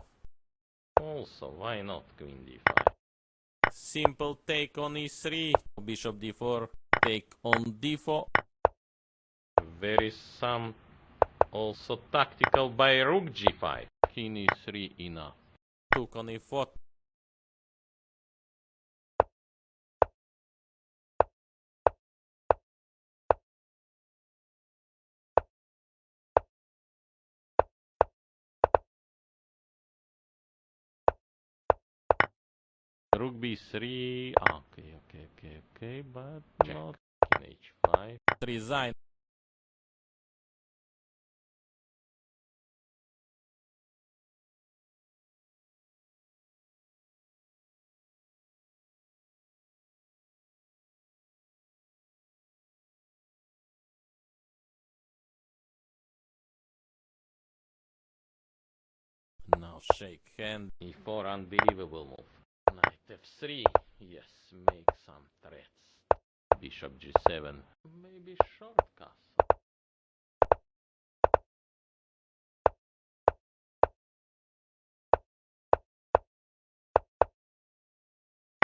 Also, why not queen d5? Simple take on e3. Bishop d4. Take on d4. There is some also tactical by rook g5. King e3 enough. Took on e4. Rook b3. Okay, but check. Not king h5. Resign. Now shake hand. e4, unbelievable move. Knight f3. Yes, make some threats. Bishop g7. Maybe short castle.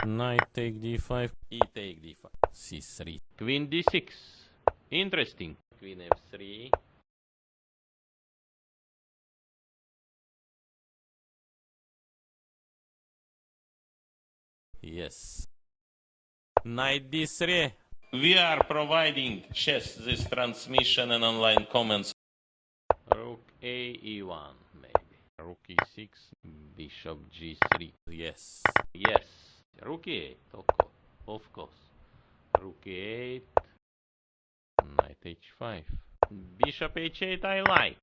Knight take d5. E take d5. c3. Queen d6. Interesting. Queen f3. Yes. Knight d3. We are providing chess this transmission and online comments. Rook a e1 maybe. Rook e6. Bishop g3. Yes. Yes. Rook e8. Of course. Rook e8. Knight h5. Bishop h8 I like.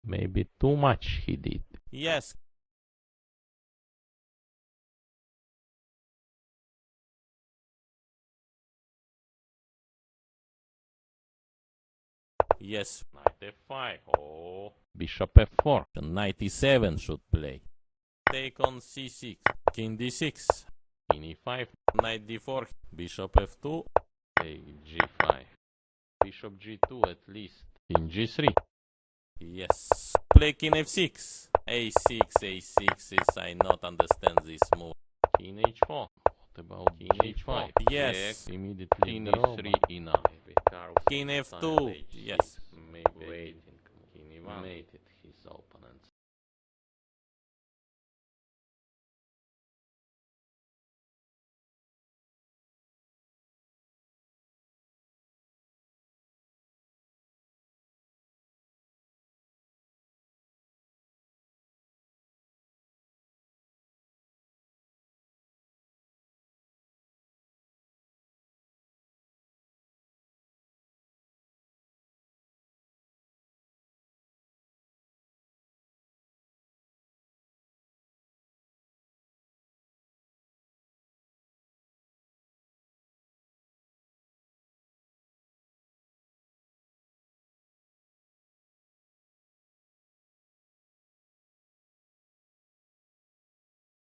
Maybe too much he did. Yes. Yes. Knight f5. Oh. Bishop f4. Knight e7 should play. Take on c6. King d6. King e5. Knight d4. Bishop f2. Take g5. Bishop g2 at least. King g3. Yes. Play king f6. a6, a6 is I not understand this move. King h4. What about king h5? Yes. Check. Immediately king e3 enough. King f2. Yes. Maybe waiting. King e1. Mate it.